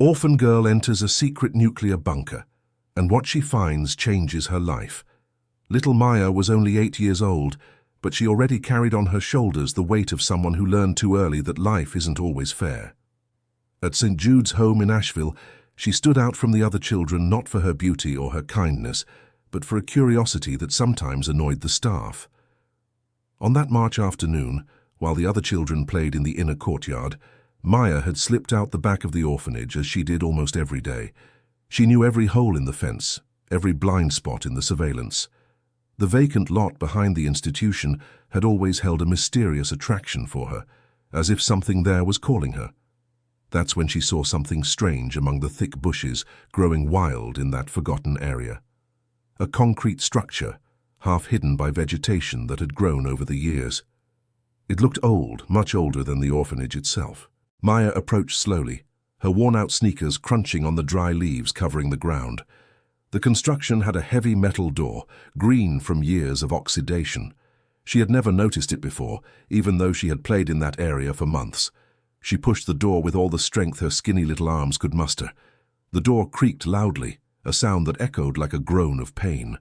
Orphan girl enters a secret nuclear bunker, and what she finds changes her life. Little Maya was only 8 years old, but she already carried on her shoulders the weight of someone who learned too early that life isn't always fair. At St. Jude's home in Asheville, she stood out from the other children not for her beauty or her kindness, but for a curiosity that sometimes annoyed the staff. On that March afternoon, while the other children played in the inner courtyard, Maya had slipped out the back of the orphanage as she did almost every day. She knew every hole in the fence, every blind spot in the surveillance. The vacant lot behind the institution had always held a mysterious attraction for her, as if something there was calling her. That's when she saw something strange among the thick bushes growing wild in that forgotten area. A concrete structure, half hidden by vegetation that had grown over the years. It looked old, much older than the orphanage itself. Maya approached slowly, her worn-out sneakers crunching on the dry leaves covering the ground. The construction had a heavy metal door, green from years of oxidation. She had never noticed it before, even though she had played in that area for months. She pushed the door with all the strength her skinny little arms could muster. The door creaked loudly, a sound that echoed like a groan of pain.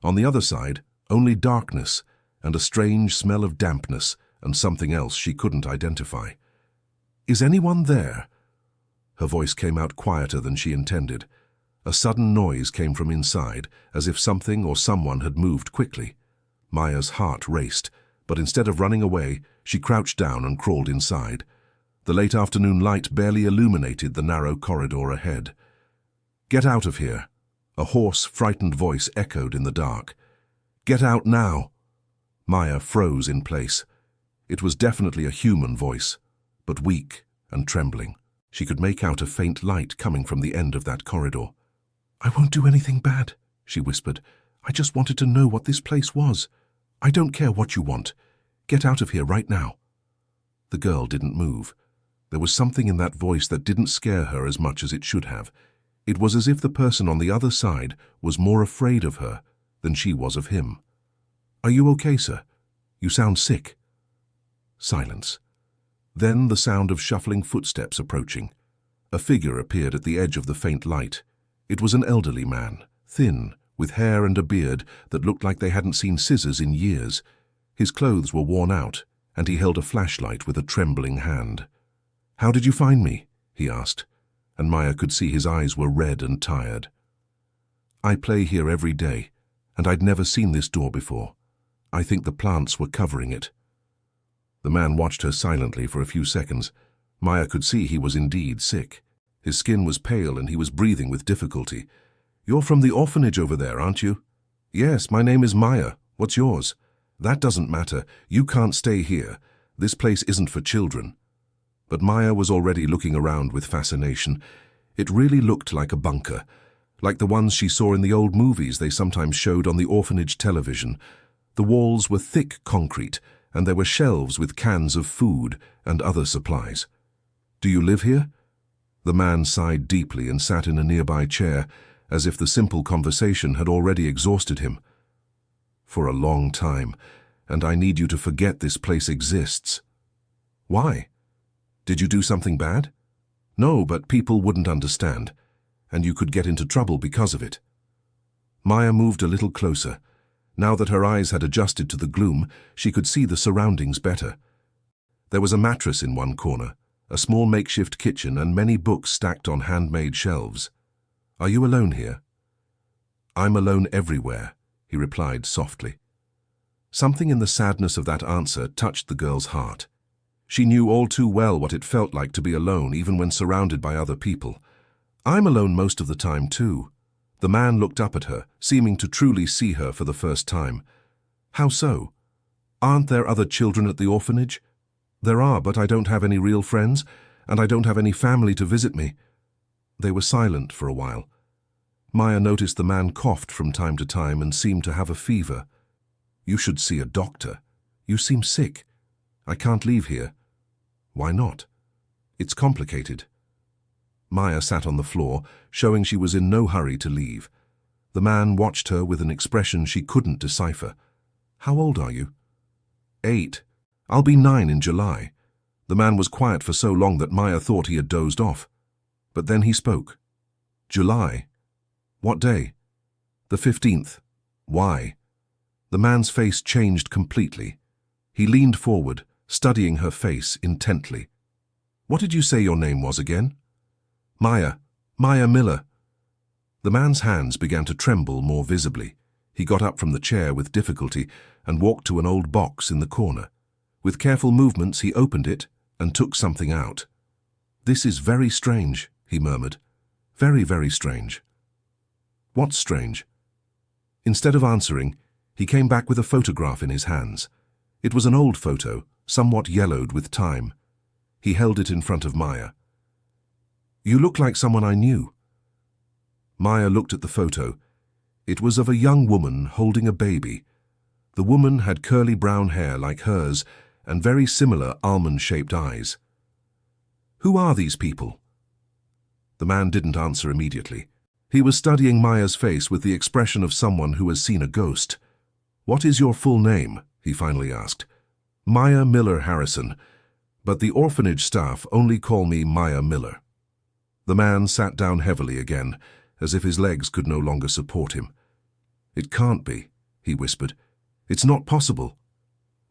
On the other side, only darkness and a strange smell of dampness and something else she couldn't identify. "Is anyone there?" Her voice came out quieter than she intended. A sudden noise came from inside, as if something or someone had moved quickly. Maya's heart raced, but instead of running away, she crouched down and crawled inside. The late afternoon light barely illuminated the narrow corridor ahead. "Get out of here," a hoarse, frightened voice echoed in the dark. "Get out now." Maya froze in place. It was definitely a human voice, but weak and trembling. She could make out a faint light coming from the end of that corridor. "I won't do anything bad," she whispered. "I just wanted to know what this place was. I don't care what you want. Get out of here right now." The girl didn't move. There was something in that voice that didn't scare her as much as it should have. It was as if the person on the other side was more afraid of her than she was of him. "Are you okay, sir? You sound sick." Silence. Then the sound of shuffling footsteps approaching. A figure appeared at the edge of the faint light. It was an elderly man, thin, with hair and a beard that looked like they hadn't seen scissors in years. His clothes were worn out, and he held a flashlight with a trembling hand. "How did you find me?" he asked, and Maya could see his eyes were red and tired. "I play here every day, and I'd never seen this door before. I think the plants were covering it." The man watched her silently for a few seconds. Maya could see he was indeed sick. His skin was pale and he was breathing with difficulty. "You're from the orphanage over there, aren't you?" "Yes, my name is Maya. What's yours?" "That doesn't matter. You can't stay here. This place isn't for children." But Maya was already looking around with fascination. It really looked like a bunker, like the ones she saw in the old movies they sometimes showed on the orphanage television. The walls were thick concrete, and there were shelves with cans of food and other supplies. "Do you live here?" The man sighed deeply and sat in a nearby chair, as if the simple conversation had already exhausted him. "For a long time, and I need you to forget this place exists." "Why? Did you do something bad?" "No, but people wouldn't understand, and you could get into trouble because of it." Maya moved a little closer. Now that her eyes had adjusted to the gloom, she could see the surroundings better. There was a mattress in one corner, a small makeshift kitchen, and many books stacked on handmade shelves. "Are you alone here?" "I'm alone everywhere," he replied softly. Something in the sadness of that answer touched the girl's heart. She knew all too well what it felt like to be alone even when surrounded by other people. "I'm alone most of the time too." The man looked up at her, seeming to truly see her for the first time. "How so? Aren't there other children at the orphanage?" "There are, but I don't have any real friends, and I don't have any family to visit me." They were silent for a while. Maya noticed the man coughed from time to time and seemed to have a fever. "You should see a doctor. You seem sick." "I can't leave here." "Why not?" "It's complicated." Maya sat on the floor, showing she was in no hurry to leave. The man watched her with an expression she couldn't decipher. "How old are you?" 8. "I'll be 9 in July." The man was quiet for so long that Maya thought he had dozed off. But then he spoke. July. What day? The 15th. Why? The man's face changed completely. He leaned forward, studying her face intently. What did you say your name was again? Maya Miller. The man's hands began to tremble more visibly. He got up from the chair with difficulty and walked to an old box in the corner. With careful movements, he opened it and took something out. This is very strange, he murmured. Very, very strange. What's strange? Instead of answering, he came back with a photograph in his hands. It was an old photo, somewhat yellowed with time. He held it in front of Maya. You look like someone I knew. Maya looked at the photo. It was of a young woman holding a baby. The woman had curly brown hair like hers and very similar almond-shaped eyes. Who are these people? The man didn't answer immediately. He was studying Maya's face with the expression of someone who has seen a ghost. What is your full name? He finally asked. Maya Miller Harrison, but the orphanage staff only call me Maya Miller. The man sat down heavily again, as if his legs could no longer support him. It can't be, he whispered. It's not possible.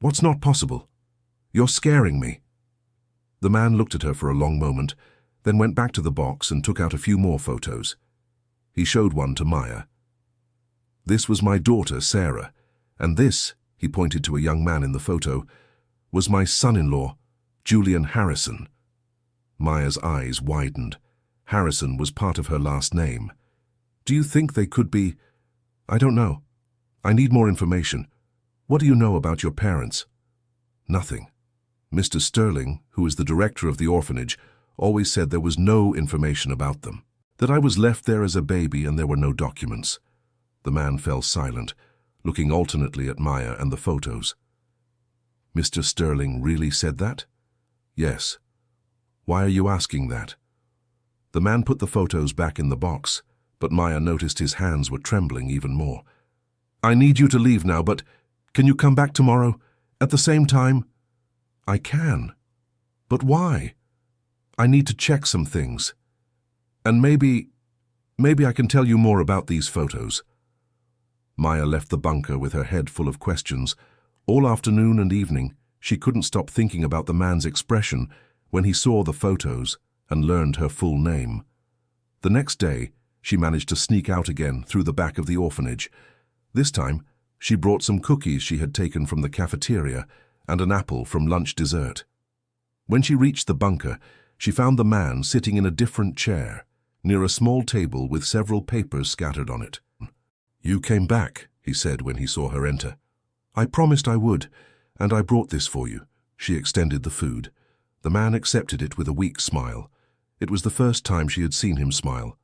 What's not possible? You're scaring me. The man looked at her for a long moment, then went back to the box and took out a few more photos. He showed one to Maya. This was my daughter, Sarah, and this, he pointed to a young man in the photo, was my son-in-law, Julian Harrison. Maya's eyes widened. Harrison was part of her last name. Do you think they could be? I don't know. I need more information. What do you know about your parents? Nothing. Mr. Sterling, who is the director of the orphanage, always said there was no information about them, that I was left there as a baby and there were no documents. The man fell silent, looking alternately at Maya and the photos. Mr. Sterling really said that? Yes. Why are you asking that? The man put the photos back in the box, but Maya noticed his hands were trembling even more. I need you to leave now, but can you come back tomorrow, at the same time? I can. But why? I need to check some things. And maybe I can tell you more about these photos. Maya left the bunker with her head full of questions. All afternoon and evening, she couldn't stop thinking about the man's expression when he saw the photos and learned her full name. The next day, she managed to sneak out again through the back of the orphanage. This time, she brought some cookies she had taken from the cafeteria and an apple from lunch dessert. When she reached the bunker, she found the man sitting in a different chair, near a small table with several papers scattered on it. You came back, he said when he saw her enter. I promised I would, and I brought this for you. She extended the food. The man accepted it with a weak smile. It was the first time she had seen him smile.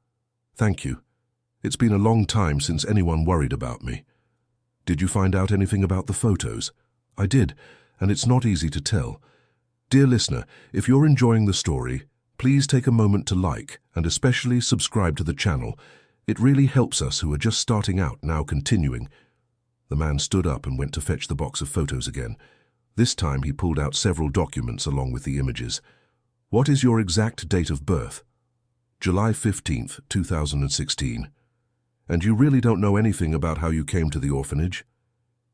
Thank you. It's been a long time since anyone worried about me. Did you find out anything about the photos? I did, and it's not easy to tell. Dear listener, if you're enjoying the story, please take a moment to like and especially subscribe to the channel. It really helps us who are just starting out now continuing. The man stood up and went to fetch the box of photos again. This time he pulled out several documents along with the images. What is your exact date of birth? July 15th, 2016. And you really don't know anything about how you came to the orphanage?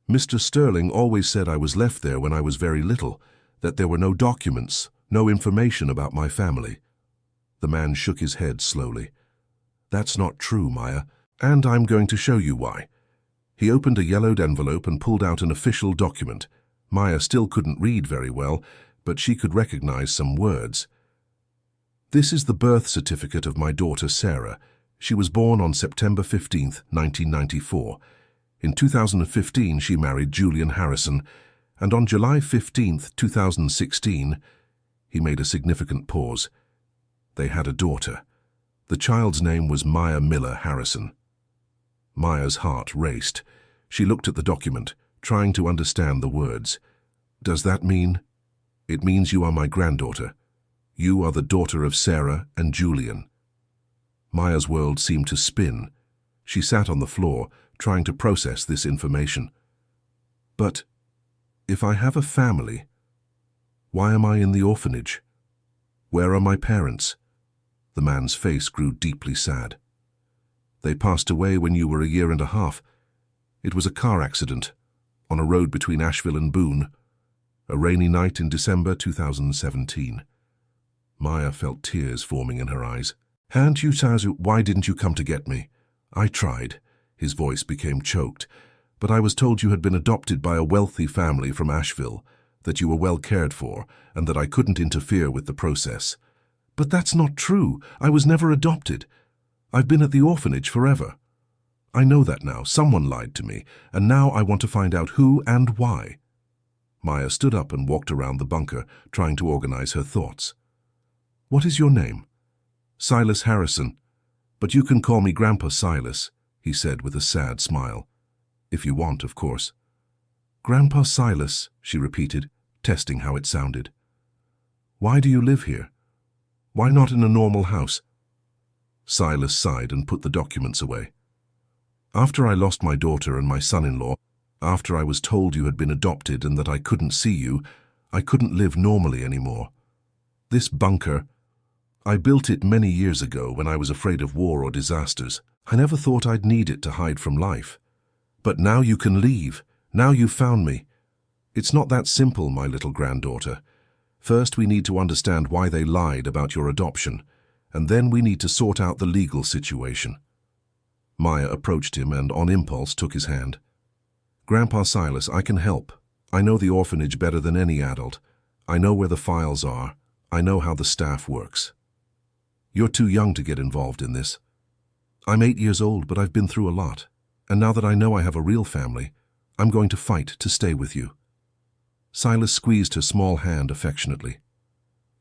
Mr. Sterling always said I was left there when I was very little, that there were no documents, no information about my family. The man shook his head slowly. That's not true, Maya, and I'm going to show you why. He opened a yellowed envelope and pulled out an official document. Maya still couldn't read very well, but she could recognize some words. This is the birth certificate of my daughter Sarah. She was born on September 15th, 1994. In 2015, she married Julian Harrison, and on July 15th, 2016, he made a significant pause. They had a daughter. The child's name was Maya Miller Harrison. Maya's heart raced. She looked at the document, trying to understand the words. Does that mean? It means you are my granddaughter. You are the daughter of Sarah and Julian. Maya's world seemed to spin. She sat on the floor, trying to process this information. But if I have a family, why am I in the orphanage? Where are my parents? The man's face grew deeply sad. They passed away when you were a year and a half. It was a car accident on a road between Asheville and Boone, a rainy night in December 2017. Maya felt tears forming in her eyes. Why didn't you come to get me? I tried. His voice became choked. But I was told you had been adopted by a wealthy family from Asheville, that you were well cared for, and that I couldn't interfere with the process. But that's not true. I was never adopted. I've been at the orphanage forever. I know that now. Someone lied to me, and now I want to find out who and why. Maya stood up and walked around the bunker, trying to organize her thoughts. What is your name? Silas Harrison. But you can call me Grandpa Silas, he said with a sad smile. If you want, of course. Grandpa Silas, she repeated, testing how it sounded. Why do you live here? Why not in a normal house? Silas sighed and put the documents away. After I lost my daughter and my son-in-law, after I was told you had been adopted and that I couldn't see you, I couldn't live normally anymore. This bunker, I built it many years ago when I was afraid of war or disasters. I never thought I'd need it to hide from life. But now you can leave. Now you've found me. It's not that simple, my little granddaughter. First, we need to understand why they lied about your adoption, and then we need to sort out the legal situation. Maya approached him and, on impulse, took his hand. Grandpa Silas, I can help. I know the orphanage better than any adult. I know where the files are. I know how the staff works. You're too young to get involved in this. I'm 8 years old, but I've been through a lot. And now that I know I have a real family, I'm going to fight to stay with you. Silas squeezed her small hand affectionately.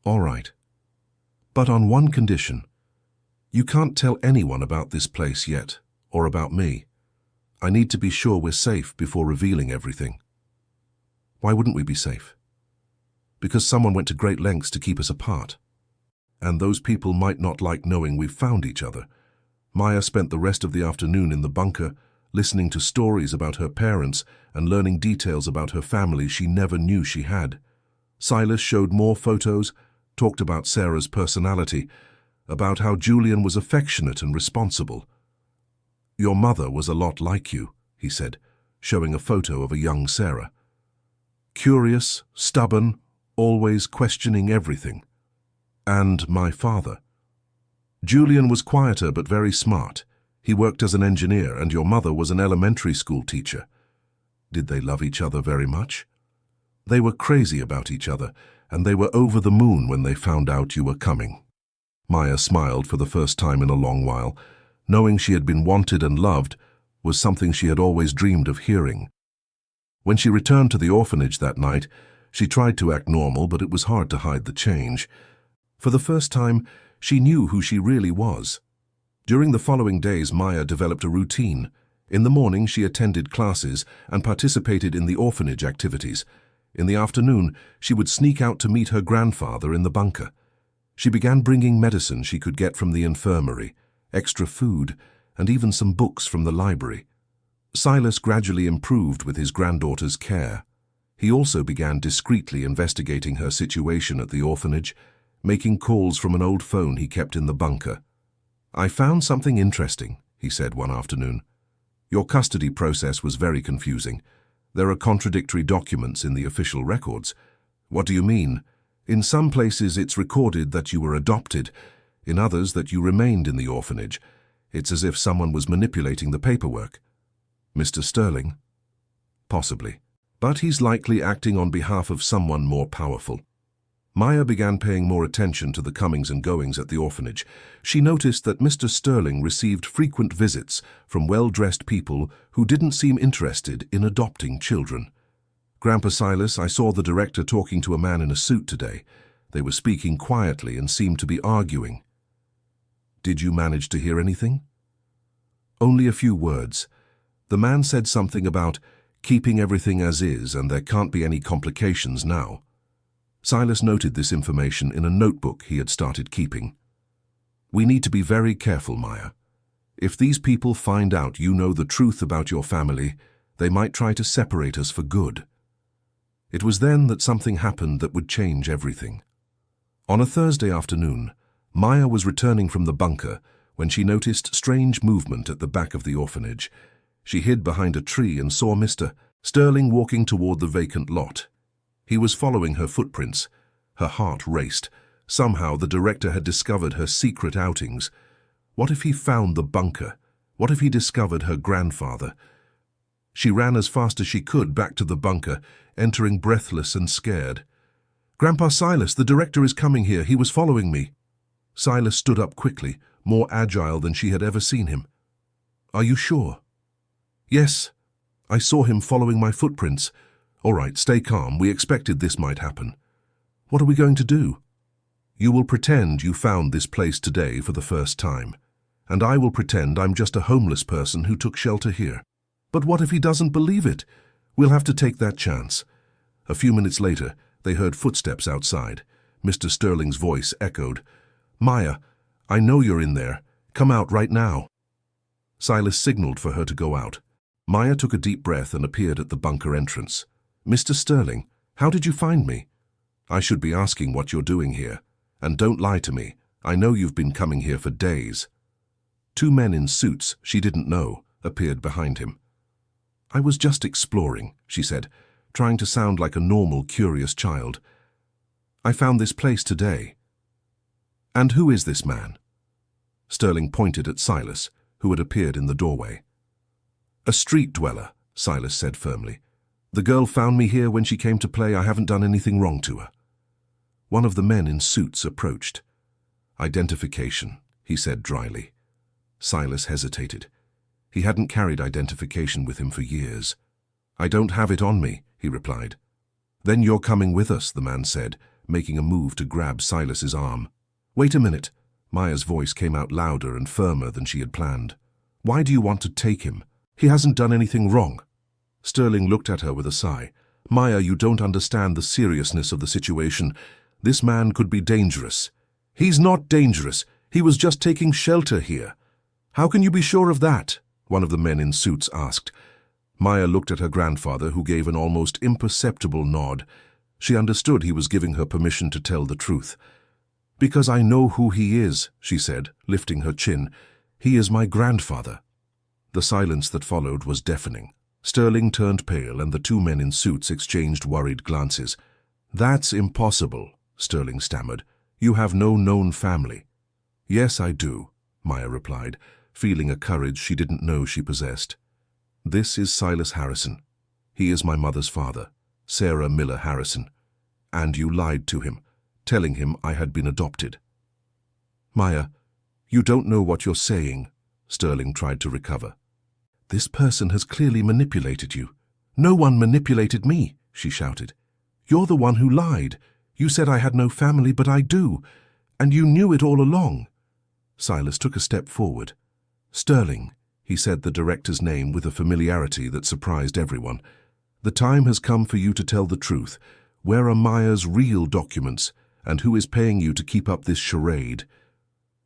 All right. But on one condition. You can't tell anyone about this place yet, or about me. I need to be sure we're safe before revealing everything. Why wouldn't we be safe? Because someone went to great lengths to keep us apart. And those people might not like knowing we've found each other. Maya spent the rest of the afternoon in the bunker, listening to stories about her parents and learning details about her family she never knew she had. Silas showed more photos, talked about Sarah's personality, about how Julian was affectionate and responsible. Your mother was a lot like you, he said, showing a photo of a young Sarah. Curious, stubborn, always questioning everything. And my father. Julian was quieter but very smart. He worked as an engineer, and your mother was an elementary school teacher. Did they love each other very much? They were crazy about each other, and they were over the moon when they found out you were coming. Maya smiled for the first time in a long while. Knowing she had been wanted and loved was something she had always dreamed of hearing. When she returned to the orphanage that night, she tried to act normal, but it was hard to hide the change. For the first time, she knew who she really was. During the following days, Maya developed a routine. In the morning, she attended classes and participated in the orphanage activities. In the afternoon, she would sneak out to meet her grandfather in the bunker. She began bringing medicine she could get from the infirmary, extra food, and even some books from the library. Silas gradually improved with his granddaughter's care. He also began discreetly investigating her situation at the orphanage, making calls from an old phone he kept in the bunker. I found something interesting, he said one afternoon. Your custody process was very confusing. There are contradictory documents in the official records. What do you mean? In some places it's recorded that you were adopted, in others that you remained in the orphanage. It's as if someone was manipulating the paperwork. Mr. Sterling? Possibly. But he's likely acting on behalf of someone more powerful. Maya began paying more attention to the comings and goings at the orphanage. She noticed that Mr. Sterling received frequent visits from well-dressed people who didn't seem interested in adopting children. Grandpa Silas, I saw the director talking to a man in a suit today. They were speaking quietly and seemed to be arguing. Did you manage to hear anything? Only a few words. The man said something about keeping everything as is and there can't be any complications now. Silas noted this information in a notebook he had started keeping. We need to be very careful, Maya. If these people find out you know the truth about your family, they might try to separate us for good. It was then that something happened that would change everything. On a Thursday afternoon, Maya was returning from the bunker when she noticed strange movement at the back of the orphanage. She hid behind a tree and saw Mr. Sterling walking toward the vacant lot. He was following her footprints. Her heart raced. Somehow the director had discovered her secret outings. What if he found the bunker? What if he discovered her grandfather? She ran as fast as she could back to the bunker, entering breathless and scared. "Grandpa Silas, the director is coming here. He was following me." Silas stood up quickly, more agile than she had ever seen him. "Are you sure?" "Yes. I saw him following my footprints." "All right, stay calm. We expected this might happen." "What are we going to do?" "You will pretend you found this place today for the first time, and I will pretend I'm just a homeless person who took shelter here." "But what if he doesn't believe it?" "We'll have to take that chance." A few minutes later, they heard footsteps outside. Mr. Sterling's voice echoed. "Maya, I know you're in there. Come out right now." Silas signaled for her to go out. Maya took a deep breath and appeared at the bunker entrance. "Mr. Sterling, how did you find me?" "I should be asking what you're doing here. And don't lie to me. I know you've been coming here for days." Two men in suits she didn't know appeared behind him. "I was just exploring," she said, trying to sound like a normal, curious child. "I found this place today." "And who is this man?" Sterling pointed at Silas, who had appeared in the doorway. "A street dweller," Silas said firmly. "The girl found me here when she came to play. I haven't done anything wrong to her." One of the men in suits approached. "Identification," he said dryly. Silas hesitated. He hadn't carried identification with him for years. "I don't have it on me," he replied. "Then you're coming with us," the man said, making a move to grab Silas's arm. "Wait a minute." Maya's voice came out louder and firmer than she had planned. "Why do you want to take him? He hasn't done anything wrong." Sterling looked at her with a sigh. "Maya, you don't understand the seriousness of the situation. This man could be dangerous." "He's not dangerous. He was just taking shelter here." "How can you be sure of that?" one of the men in suits asked. Maya looked at her grandfather, who gave an almost imperceptible nod. She understood he was giving her permission to tell the truth. "Because I know who he is," she said, lifting her chin. "He is my grandfather." The silence that followed was deafening. Sterling turned pale, and the two men in suits exchanged worried glances. "That's impossible," Sterling stammered. "You have no known family." "Yes, I do," Maya replied, feeling a courage she didn't know she possessed. "This is Silas Harrison. He is my mother's father, Sarah Miller Harrison. And you lied to him, telling him I had been adopted." "Maya, you don't know what you're saying," Sterling tried to recover. "This person has clearly manipulated you." "No one manipulated me," she shouted. "You're the one who lied. You said I had no family, but I do. And you knew it all along." Silas took a step forward. "Sterling," he said the director's name with a familiarity that surprised everyone. "The time has come for you to tell the truth. Where are Maya's real documents, and who is paying you to keep up this charade?"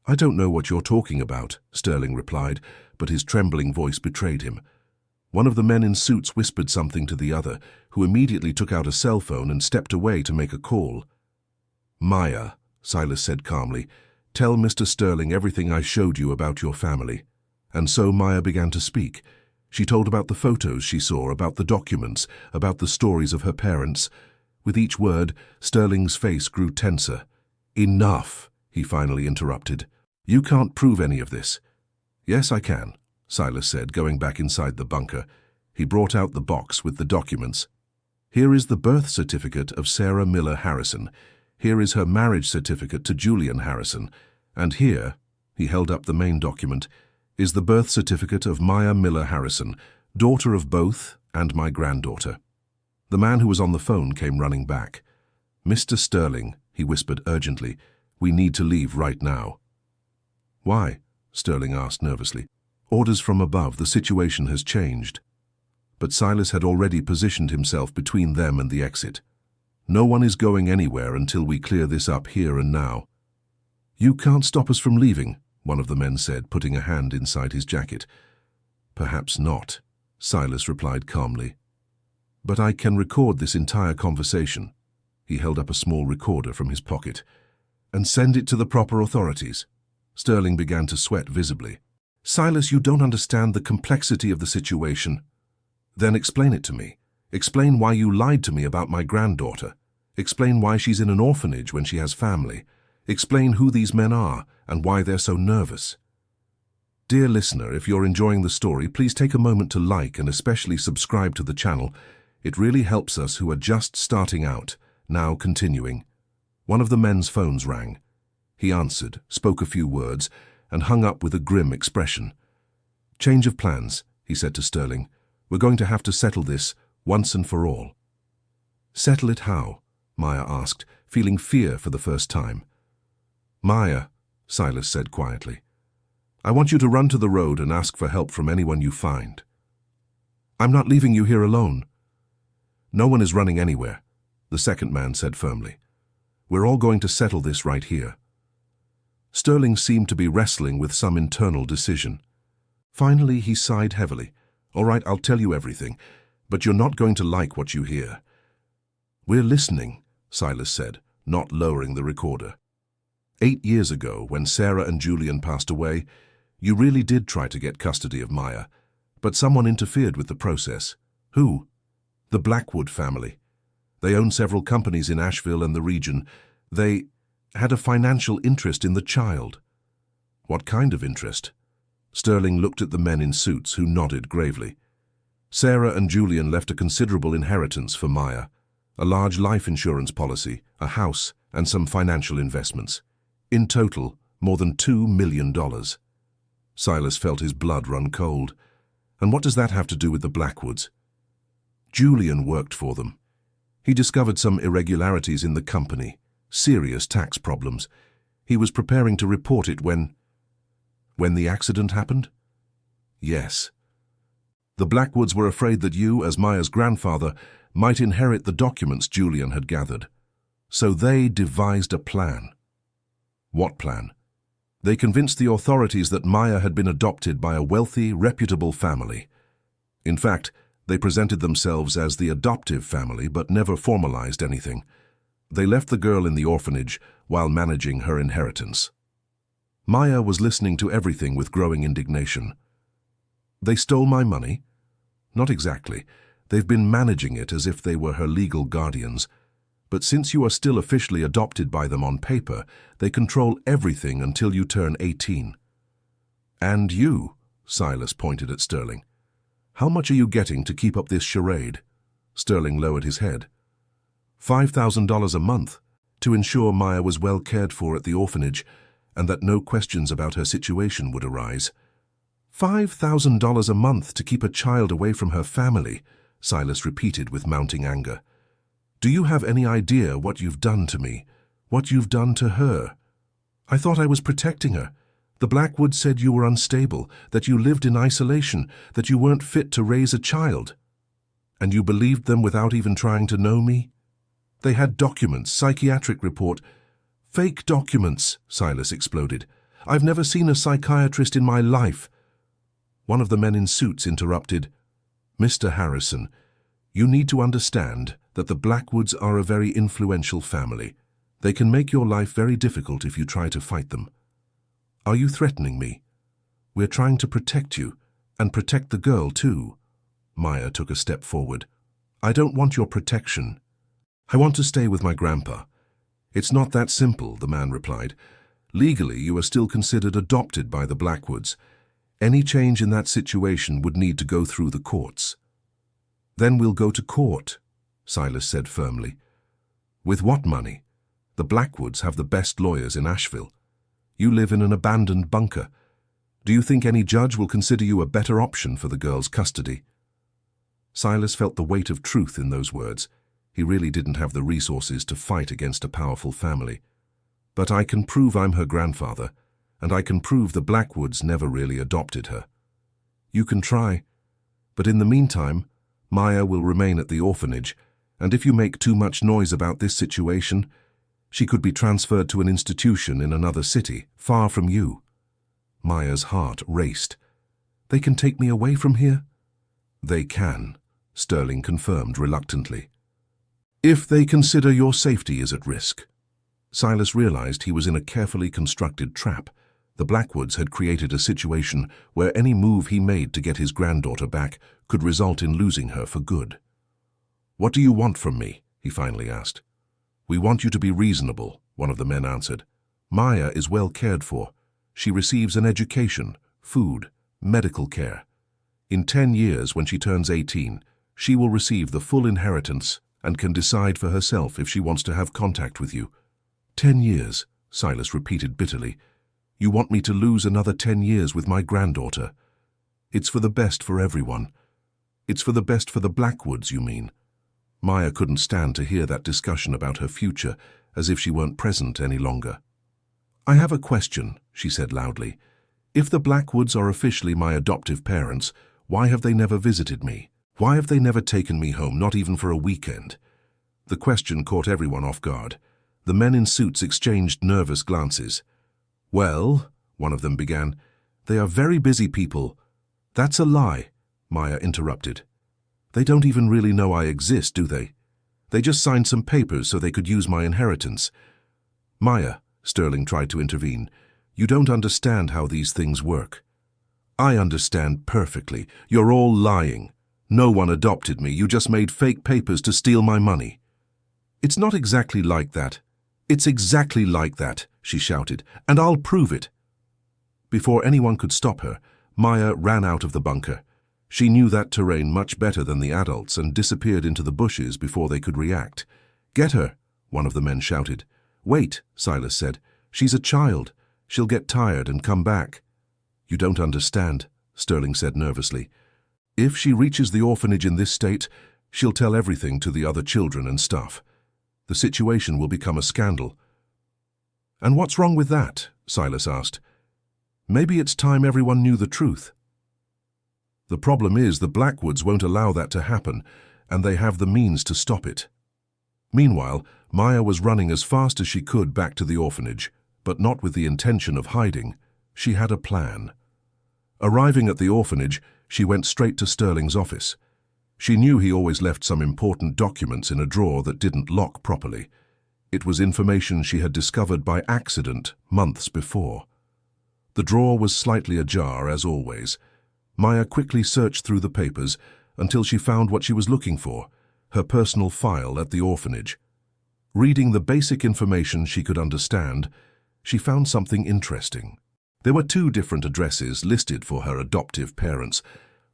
"I don't know what you're talking about," Sterling replied, but his trembling voice betrayed him. One of the men in suits whispered something to the other, who immediately took out a cell phone and stepped away to make a call. "Maya," Silas said calmly, "tell Mr. Sterling everything I showed you about your family." And so Maya began to speak. She told about the photos she saw, about the documents, about the stories of her parents. With each word, Sterling's face grew tenser. "Enough," he finally interrupted. "You can't prove any of this." "Yes, I can," Silas said, going back inside the bunker. He brought out the box with the documents. "Here is the birth certificate of Sarah Miller Harrison. Here is her marriage certificate to Julian Harrison. And here," he held up the main document, "is the birth certificate of Maya Miller Harrison, daughter of both and my granddaughter." The man who was on the phone came running back. "Mr. Sterling," he whispered urgently, "we need to leave right now." "Why?" Sterling asked nervously. "Orders from above. The situation has changed." But Silas had already positioned himself between them and the exit. "No one is going anywhere until we clear this up here and now." "You can't stop us from leaving," one of the men said, putting a hand inside his jacket. "Perhaps not," Silas replied calmly. "But I can record this entire conversation." He held up a small recorder from his pocket. and send it to the proper authorities. Sterling began to sweat visibly. Silas, you don't understand the complexity of the situation. Then explain it to me. Explain why you lied to me about my granddaughter. Explain why she's in an orphanage when she has family. Explain who these men are and why they're so nervous. Dear listener, if you're enjoying the story, please take a moment to like and especially subscribe to the channel. It really helps us who are just starting out. Now continuing. One of the men's phones rang. He answered, spoke a few words, and hung up with a grim expression. Change of plans, he said to Sterling. We're going to have to settle this once and for all. Settle it how? Maya asked, feeling fear for the first time. Maya, Silas said quietly, I want you to run to the road and ask for help from anyone you find. I'm not leaving you here alone. No one is running anywhere, the second man said firmly. We're all going to settle this right here. Sterling seemed to be wrestling with some internal decision. Finally, he sighed heavily. All right, I'll tell you everything, but you're not going to like what you hear. We're listening, Silas said, not lowering the recorder. 8 years ago, when Sarah and Julian passed away, you really did try to get custody of Maya, but someone interfered with the process. Who? The Blackwood family. They own several companies in Asheville and the region. They had a financial interest in the child. What kind of interest? Sterling looked at the men in suits, who nodded gravely. Sarah and Julian left a considerable inheritance for Maya, a large life insurance policy, a house, and some financial investments. In total, more than $2 million. Silas felt his blood run cold. And what does that have to do with the Blackwoods? Julian worked for them. He discovered some irregularities in the company, serious tax problems. He was preparing to report it when the accident happened? Yes. The Blackwoods were afraid that you, as Maya's grandfather, might inherit the documents Julian had gathered. So they devised a plan. What plan? They convinced the authorities that Maya had been adopted by a wealthy, reputable family. In fact, they presented themselves as the adoptive family but never formalized anything. They left the girl in the orphanage while managing her inheritance. Maya was listening to everything with growing indignation. They stole my money? Not exactly. They've been managing it as if they were her legal guardians. But since you are still officially adopted by them on paper, they control everything until you turn 18. And you, Silas pointed at Sterling. How much are you getting to keep up this charade? Sterling lowered his head. $5,000 a month, to ensure Maya was well cared for at the orphanage and that no questions about her situation would arise. $5,000 a month to keep a child away from her family, Silas repeated with mounting anger. Do you have any idea what you've done to me, what you've done to her? I thought I was protecting her. The Blackwoods said you were unstable, that you lived in isolation, that you weren't fit to raise a child. And you believed them without even trying to know me? They had documents, psychiatric report. Fake documents, Silas exploded. I've never seen a psychiatrist in my life. One of the men in suits interrupted. Mr. Harrison, you need to understand that the Blackwoods are a very influential family. They can make your life very difficult if you try to fight them. Are you threatening me? We're trying to protect you, and protect the girl too. Maya took a step forward. I don't want your protection. I want to stay with my grandpa. It's not that simple, the man replied. Legally, you are still considered adopted by the Blackwoods. Any change in that situation would need to go through the courts. Then we'll go to court, Silas said firmly. With what money? The Blackwoods have the best lawyers in Asheville. You live in an abandoned bunker. Do you think any judge will consider you a better option for the girl's custody? Silas felt the weight of truth in those words. He really didn't have the resources to fight against a powerful family. But I can prove I'm her grandfather, and I can prove the Blackwoods never really adopted her. You can try, but in the meantime, Maya will remain at the orphanage, and if you make too much noise about this situation, she could be transferred to an institution in another city, far from you. Maya's heart raced. They can take me away from here? They can, Sterling confirmed reluctantly. If they consider your safety is at risk. Silas realized he was in a carefully constructed trap. The Blackwoods had created a situation where any move he made to get his granddaughter back could result in losing her for good. "What do you want from me?" he finally asked. "We want you to be reasonable," one of the men answered. "Maya is well cared for. She receives an education, food, medical care. In 10 years, when she turns 18, she will receive the full inheritance and can decide for herself if she wants to have contact with you." 10 years, Silas repeated bitterly. "You want me to lose another 10 years with my granddaughter? It's for the best for everyone. It's for the best for the Blackwoods, you mean?" Maya couldn't stand to hear that discussion about her future, as if she weren't present any longer. "I have a question," she said loudly. "If the Blackwoods are officially my adoptive parents, why have they never visited me? Why have they never taken me home, not even for a weekend?" The question caught everyone off guard. The men in suits exchanged nervous glances. "Well," one of them began, "they are very busy people." "That's a lie," Maya interrupted. "They don't even really know I exist, do they? They just signed some papers so they could use my inheritance." "Maya," Sterling tried to intervene, "you don't understand how these things work." "I understand perfectly. You're all lying. No one adopted me. You just made fake papers to steal my money." "It's not exactly like that." "It's exactly like that," she shouted, "and I'll prove it." Before anyone could stop her, Maya ran out of the bunker. She knew that terrain much better than the adults and disappeared into the bushes before they could react. "Get her," one of the men shouted. "Wait," Silas said. "She's a child. She'll get tired and come back." "You don't understand," Sterling said nervously. "If she reaches the orphanage in this state, she'll tell everything to the other children and stuff. The situation will become a scandal." "And what's wrong with that?" Silas asked. "Maybe it's time everyone knew the truth." "The problem is the Blackwoods won't allow that to happen, and they have the means to stop it." Meanwhile, Maya was running as fast as she could back to the orphanage, but not with the intention of hiding. She had a plan. Arriving at the orphanage, she went straight to Sterling's office. She knew he always left some important documents in a drawer that didn't lock properly. It was information she had discovered by accident months before. The drawer was slightly ajar, as always. Maya quickly searched through the papers until she found what she was looking for, her personal file at the orphanage. Reading the basic information she could understand, she found something interesting. There were 2 different addresses listed for her adoptive parents.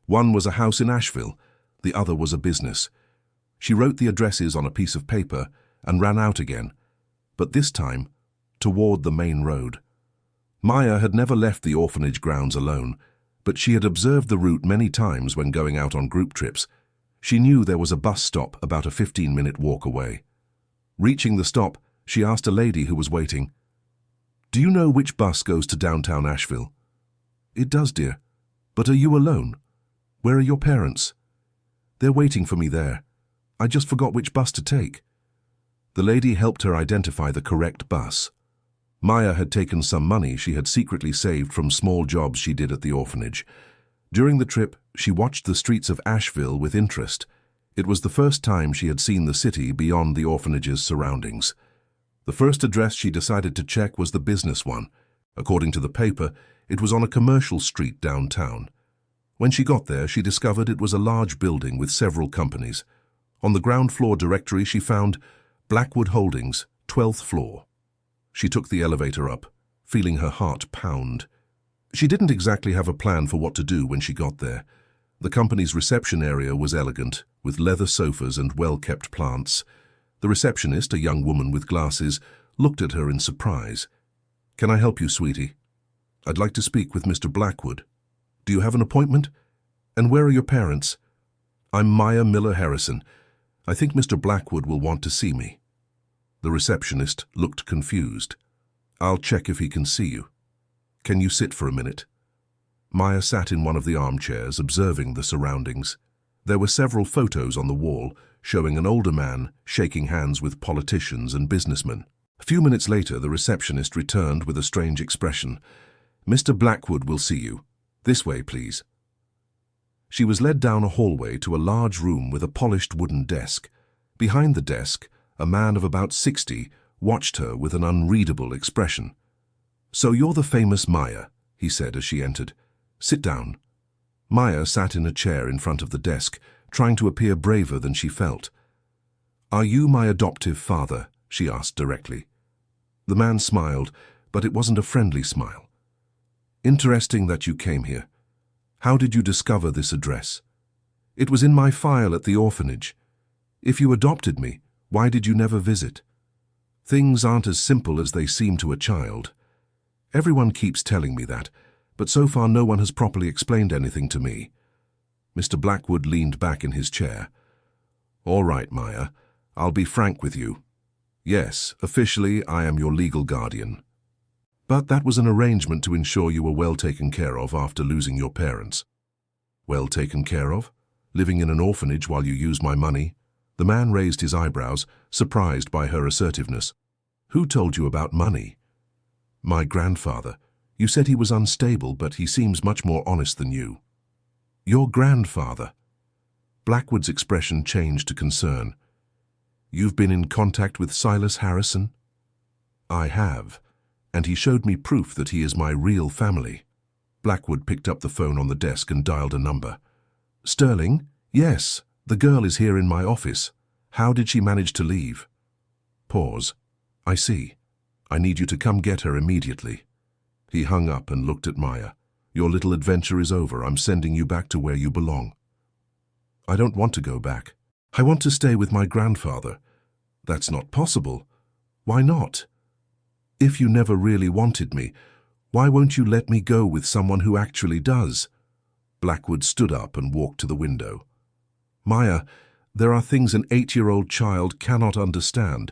One was a house in Asheville, the other was a business. She wrote the addresses on a piece of paper and ran out again, but this time toward the main road. Maya had never left the orphanage grounds alone, but she had observed the route many times when going out on group trips. She knew there was a bus stop about a 15-minute walk away. Reaching the stop, she asked a lady who was waiting, "Do you know which bus goes to downtown Asheville?" "It does, dear. But are you alone? Where are your parents?" "They're waiting for me there. I just forgot which bus to take." The lady helped her identify the correct bus. Maya had taken some money she had secretly saved from small jobs she did at the orphanage. During the trip, she watched the streets of Asheville with interest. It was the first time she had seen the city beyond the orphanage's surroundings. The first address she decided to check was the business one. According to the paper, it was on a commercial street downtown. When she got there, she discovered it was a large building with several companies. On the ground floor directory, she found Blackwood Holdings, 12th floor. She took the elevator up, feeling her heart pound. She didn't exactly have a plan for what to do when she got there. The company's reception area was elegant, with leather sofas and well-kept plants. The receptionist, a young woman with glasses, looked at her in surprise. "Can I help you, sweetie?" "I'd like to speak with Mr. Blackwood." "Do you have an appointment? And where are your parents?" "I'm Maya Miller Harrison. I think Mr. Blackwood will want to see me." The receptionist looked confused. "I'll check if he can see you. Can you sit for a minute?" Maya sat in one of the armchairs, observing the surroundings. There were several photos on the wall, showing an older man shaking hands with politicians and businessmen. A few minutes later, the receptionist returned with a strange expression. "Mr. Blackwood will see you. This way, please." She was led down a hallway to a large room with a polished wooden desk. Behind the desk, a man of about 60 watched her with an unreadable expression. "So you're the famous Maya," he said as she entered. "Sit down." Maya sat in a chair in front of the desk, trying to appear braver than she felt. "Are you my adoptive father?" she asked directly. The man smiled, but it wasn't a friendly smile. "Interesting that you came here. How did you discover this address?" "It was in my file at the orphanage. If you adopted me, why did you never visit?" "Things aren't as simple as they seem to a child. Everyone keeps telling me that, but so far no one has properly explained anything to me." Mr. Blackwood leaned back in his chair. "All right, Maya, I'll be frank with you. Yes, officially I am your legal guardian. But that was an arrangement to ensure you were well taken care of after losing your parents." "Well taken care of? Living in an orphanage while you use my money?" The man raised his eyebrows, surprised by her assertiveness. "Who told you about money?" "My grandfather. You said he was unstable, but he seems much more honest than you." "Your grandfather?" Blackwood's expression changed to concern. "You've been in contact with Silas Harrison?" "I have, and he showed me proof that he is my real family." Blackwood picked up the phone on the desk and dialed a number. "Sterling? Yes, the girl is here in my office. How did she manage to leave?" Pause. "I see. I need you to come get her immediately." He hung up and looked at Maya. "Your little adventure is over. I'm sending you back to where you belong." "I don't want to go back. I want to stay with my grandfather." "That's not possible." "Why not? If you never really wanted me, why won't you let me go with someone who actually does?" Blackwood stood up and walked to the window. "Maya, there are things an 8-year-old child cannot understand,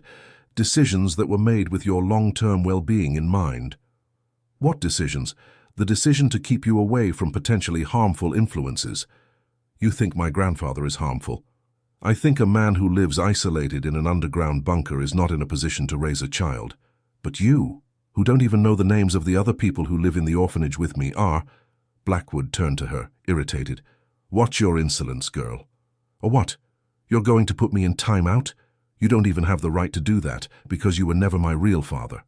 decisions that were made with your long-term well-being in mind." "What decisions?" "The decision to keep you away from potentially harmful influences." "You think my grandfather is harmful?" "I think a man who lives isolated in an underground bunker is not in a position to raise a child. But you, who don't even know the names of the other people who live in the orphanage with me, are—" Blackwood turned to her, irritated. "Watch your insolence, girl." "Or what? You're going to put me in timeout? You don't even have the right to do that, because you were never my real father."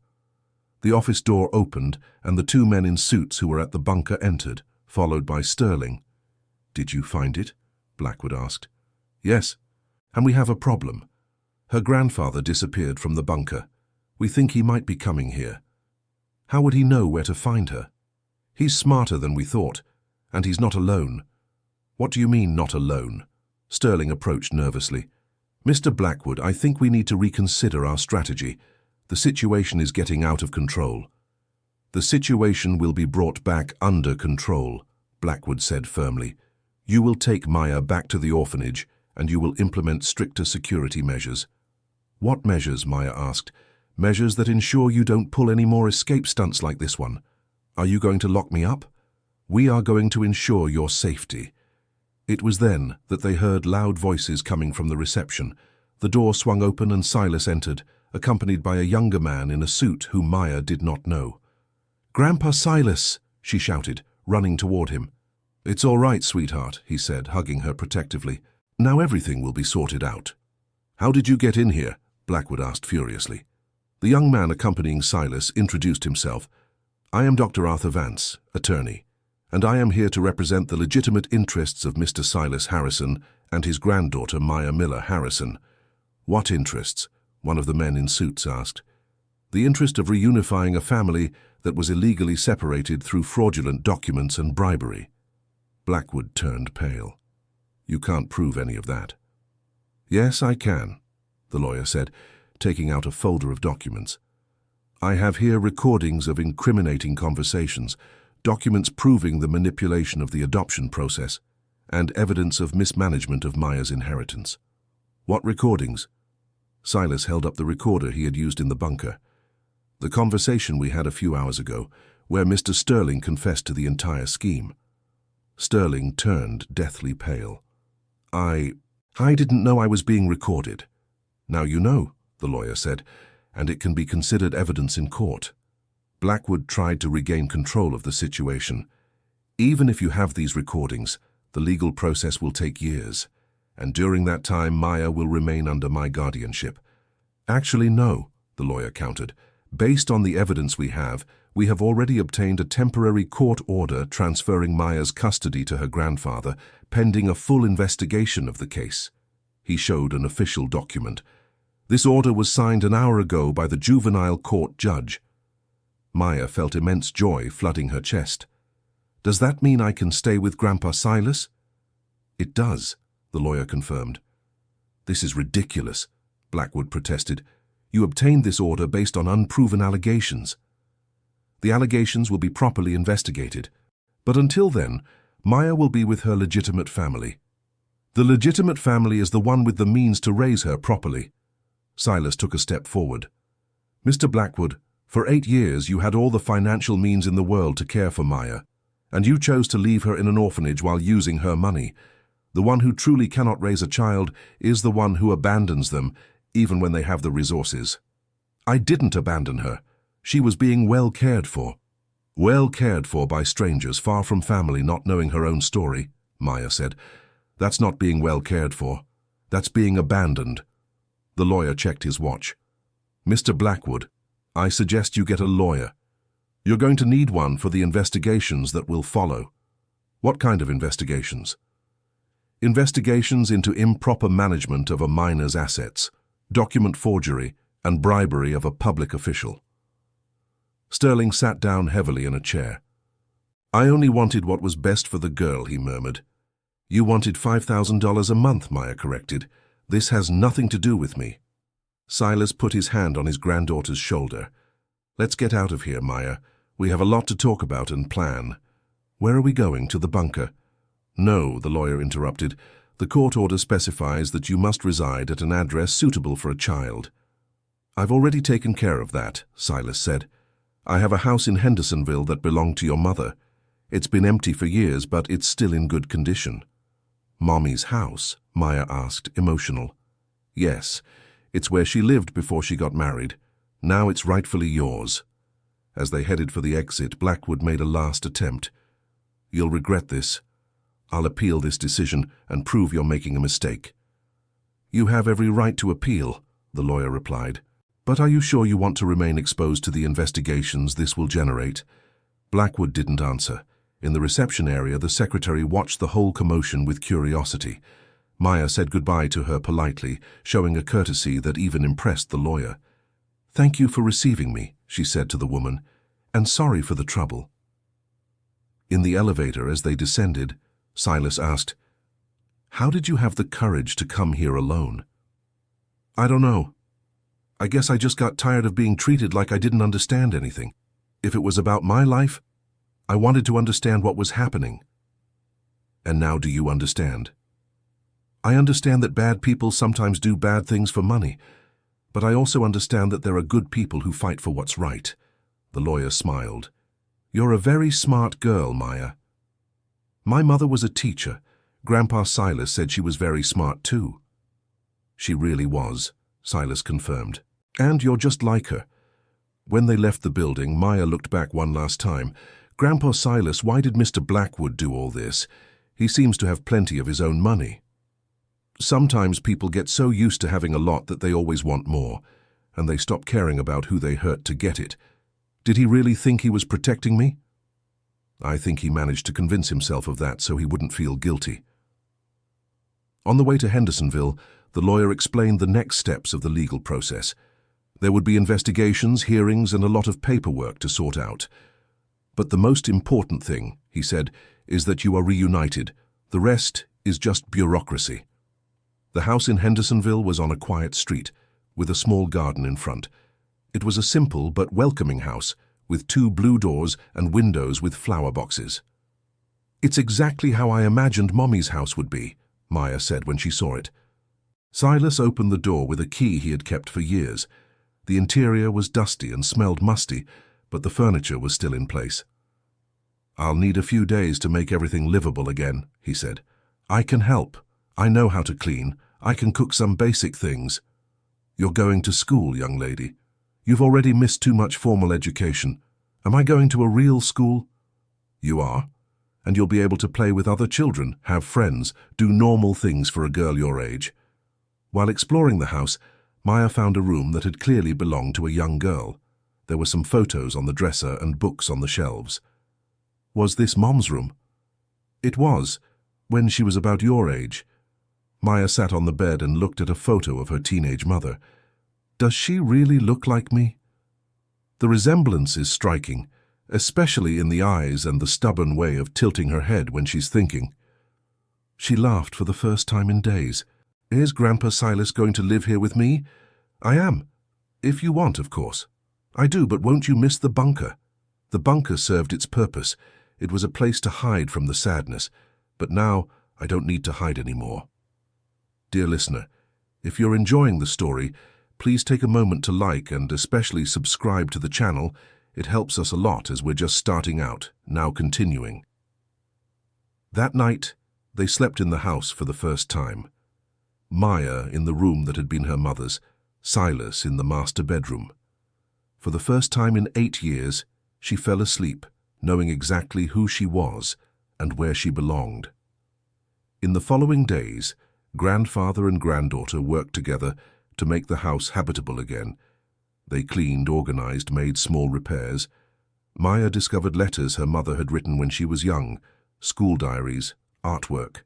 The office door opened, and the 2 men in suits who were at the bunker entered, followed by Sterling. "Did you find it?" Blackwood asked. "Yes, and we have a problem. Her grandfather disappeared from the bunker. We think he might be coming here." "How would he know where to find her?" "He's smarter than we thought, and he's not alone." "What do you mean, not alone?" Sterling approached nervously. "Mr. Blackwood, I think we need to reconsider our strategy. The situation is getting out of control." "The situation will be brought back under control," Blackwood said firmly. "You will take Maya back to the orphanage, and you will implement stricter security measures." "What measures?" Maya asked. "Measures that ensure you don't pull any more escape stunts like this one. Are you going to lock me up?" "We are going to ensure your safety." It was then that they heard loud voices coming from the reception. The door swung open and Silas entered, accompanied by a younger man in a suit whom Maya did not know. "Grandpa Silas!" she shouted, running toward him. "It's all right, sweetheart," he said, hugging her protectively. "Now everything will be sorted out." "How did you get in here?" Blackwood asked furiously. The young man accompanying Silas introduced himself. "I am Dr. Arthur Vance, attorney, and I am here to represent the legitimate interests of Mr. Silas Harrison and his granddaughter Maya Miller Harrison." "What interests?" one of the men in suits asked. "The interest of reunifying a family that was illegally separated through fraudulent documents and bribery." Blackwood turned pale. "You can't prove any of that." "Yes, I can," the lawyer said, taking out a folder of documents. "I have here recordings of incriminating conversations, documents proving the manipulation of the adoption process, and evidence of mismanagement of Maya's inheritance." "What recordings?" Silas held up the recorder he had used in the bunker. "The conversation we had a few hours ago, where Mr. Sterling confessed to the entire scheme." Sterling turned deathly pale. I didn't know I was being recorded." "Now you know," the lawyer said, "and it can be considered evidence in court." Blackwood tried to regain control of the situation. "Even if you have these recordings, the legal process will take years, and during that time Maya will remain under my guardianship." "Actually, no," the lawyer countered. Based on the evidence we have already obtained a temporary court order transferring Maya's custody to her grandfather, pending a full investigation of the case. He showed an official document. This order was signed an hour ago by the juvenile court judge. Maya felt immense joy flooding her chest. Does that mean I can stay with Grandpa Silas? It does, the lawyer confirmed. This is ridiculous, Blackwood protested. You obtained this order based on unproven allegations. The allegations will be properly investigated. But until then, Maya will be with her legitimate family. The legitimate family is the one with the means to raise her properly. Silas took a step forward. Mr. Blackwood, for 8 years you had all the financial means in the world to care for Maya, and you chose to leave her in an orphanage while using her money. The one who truly cannot raise a child is the one who abandons them, even when they have the resources. I didn't abandon her. She was being well cared for. Well cared for by strangers far from family not knowing her own story, Maya said. That's not being well cared for. That's being abandoned. The lawyer checked his watch. Mr. Blackwood, I suggest you get a lawyer. You're going to need one for the investigations that will follow. What kind of investigations? Investigations into improper management of a minor's assets, document forgery, and bribery of a public official. Sterling sat down heavily in a chair. I only wanted what was best for the girl, he murmured. You wanted $5,000 a month, Maya corrected. This has nothing to do with me. Silas put his hand on his granddaughter's shoulder. Let's get out of here, Maya. We have a lot to talk about and plan. Where are we going, to the bunker? No, the lawyer interrupted. The court order specifies that you must reside at an address suitable for a child. I've already taken care of that, Silas said. I have a house in Hendersonville that belonged to your mother. It's been empty for years, but it's still in good condition. Mommy's house? Maya asked, emotional. Yes, it's where she lived before she got married. Now it's rightfully yours. As they headed for the exit, Blackwood made a last attempt. You'll regret this. I'll appeal this decision and prove you're making a mistake. You have every right to appeal, the lawyer replied. But are you sure you want to remain exposed to the investigations this will generate? Blackwood didn't answer. In the reception area, the secretary watched the whole commotion with curiosity. Maya said goodbye to her politely, showing a courtesy that even impressed the lawyer. Thank you for receiving me, she said to the woman, and sorry for the trouble. In the elevator, as they descended, Silas asked, How did you have the courage to come here alone? I don't know. I guess I just got tired of being treated like I didn't understand anything. If it was about my life, I wanted to understand what was happening. And now do you understand? I understand that bad people sometimes do bad things for money, but I also understand that there are good people who fight for what's right. The lawyer smiled. You're a very smart girl, Maya. My mother was a teacher. Grandpa Silas said she was very smart too. She really was, Silas confirmed. And you're just like her. When they left the building, Maya looked back one last time. Grandpa Silas, why did Mr. Blackwood do all this? He seems to have plenty of his own money. Sometimes people get so used to having a lot that they always want more, and they stop caring about who they hurt to get it. Did he really think he was protecting me? I think he managed to convince himself of that so he wouldn't feel guilty. On the way to Hendersonville, the lawyer explained the next steps of the legal process. There would be investigations, hearings, and a lot of paperwork to sort out. But the most important thing, he said, is that you are reunited. The rest is just bureaucracy. The house in Hendersonville was on a quiet street, with a small garden in front. It was a simple but welcoming house, with 2 blue doors and windows with flower boxes. It's exactly how I imagined Mommy's house would be, Maya said when she saw it. Silas opened the door with a key he had kept for years. The interior was dusty and smelled musty, but the furniture was still in place. I'll need a few days to make everything livable again, he said. I can help. I know how to clean. I can cook some basic things. You're going to school, young lady. You've already missed too much formal education. Am I going to a real school? You are. And you'll be able to play with other children, have friends, do normal things for a girl your age. While exploring the house, Maya found a room that had clearly belonged to a young girl. There were some photos on the dresser and books on the shelves. Was this Mom's room? It was, when she was about your age. Maya sat on the bed and looked at a photo of her teenage mother. Does she really look like me? The resemblance is striking, especially in the eyes and the stubborn way of tilting her head when she's thinking. She laughed for the first time in days. Is Grandpa Silas going to live here with me? I am. If you want, of course. I do, but won't you miss the bunker? The bunker served its purpose. It was a place to hide from the sadness, but now I don't need to hide anymore. Dear listener, if you're enjoying the story, please take a moment to like and especially subscribe to the channel. It helps us a lot as we're just starting out, now continuing. That night, they slept in the house for the first time. Maya in the room that had been her mother's, Silas in the master bedroom. For the first time in 8 years, she fell asleep, knowing exactly who she was and where she belonged. In the following days, grandfather and granddaughter worked together to make the house habitable again. They cleaned, organized, made small repairs. Maya discovered letters her mother had written when she was young, school diaries, artwork.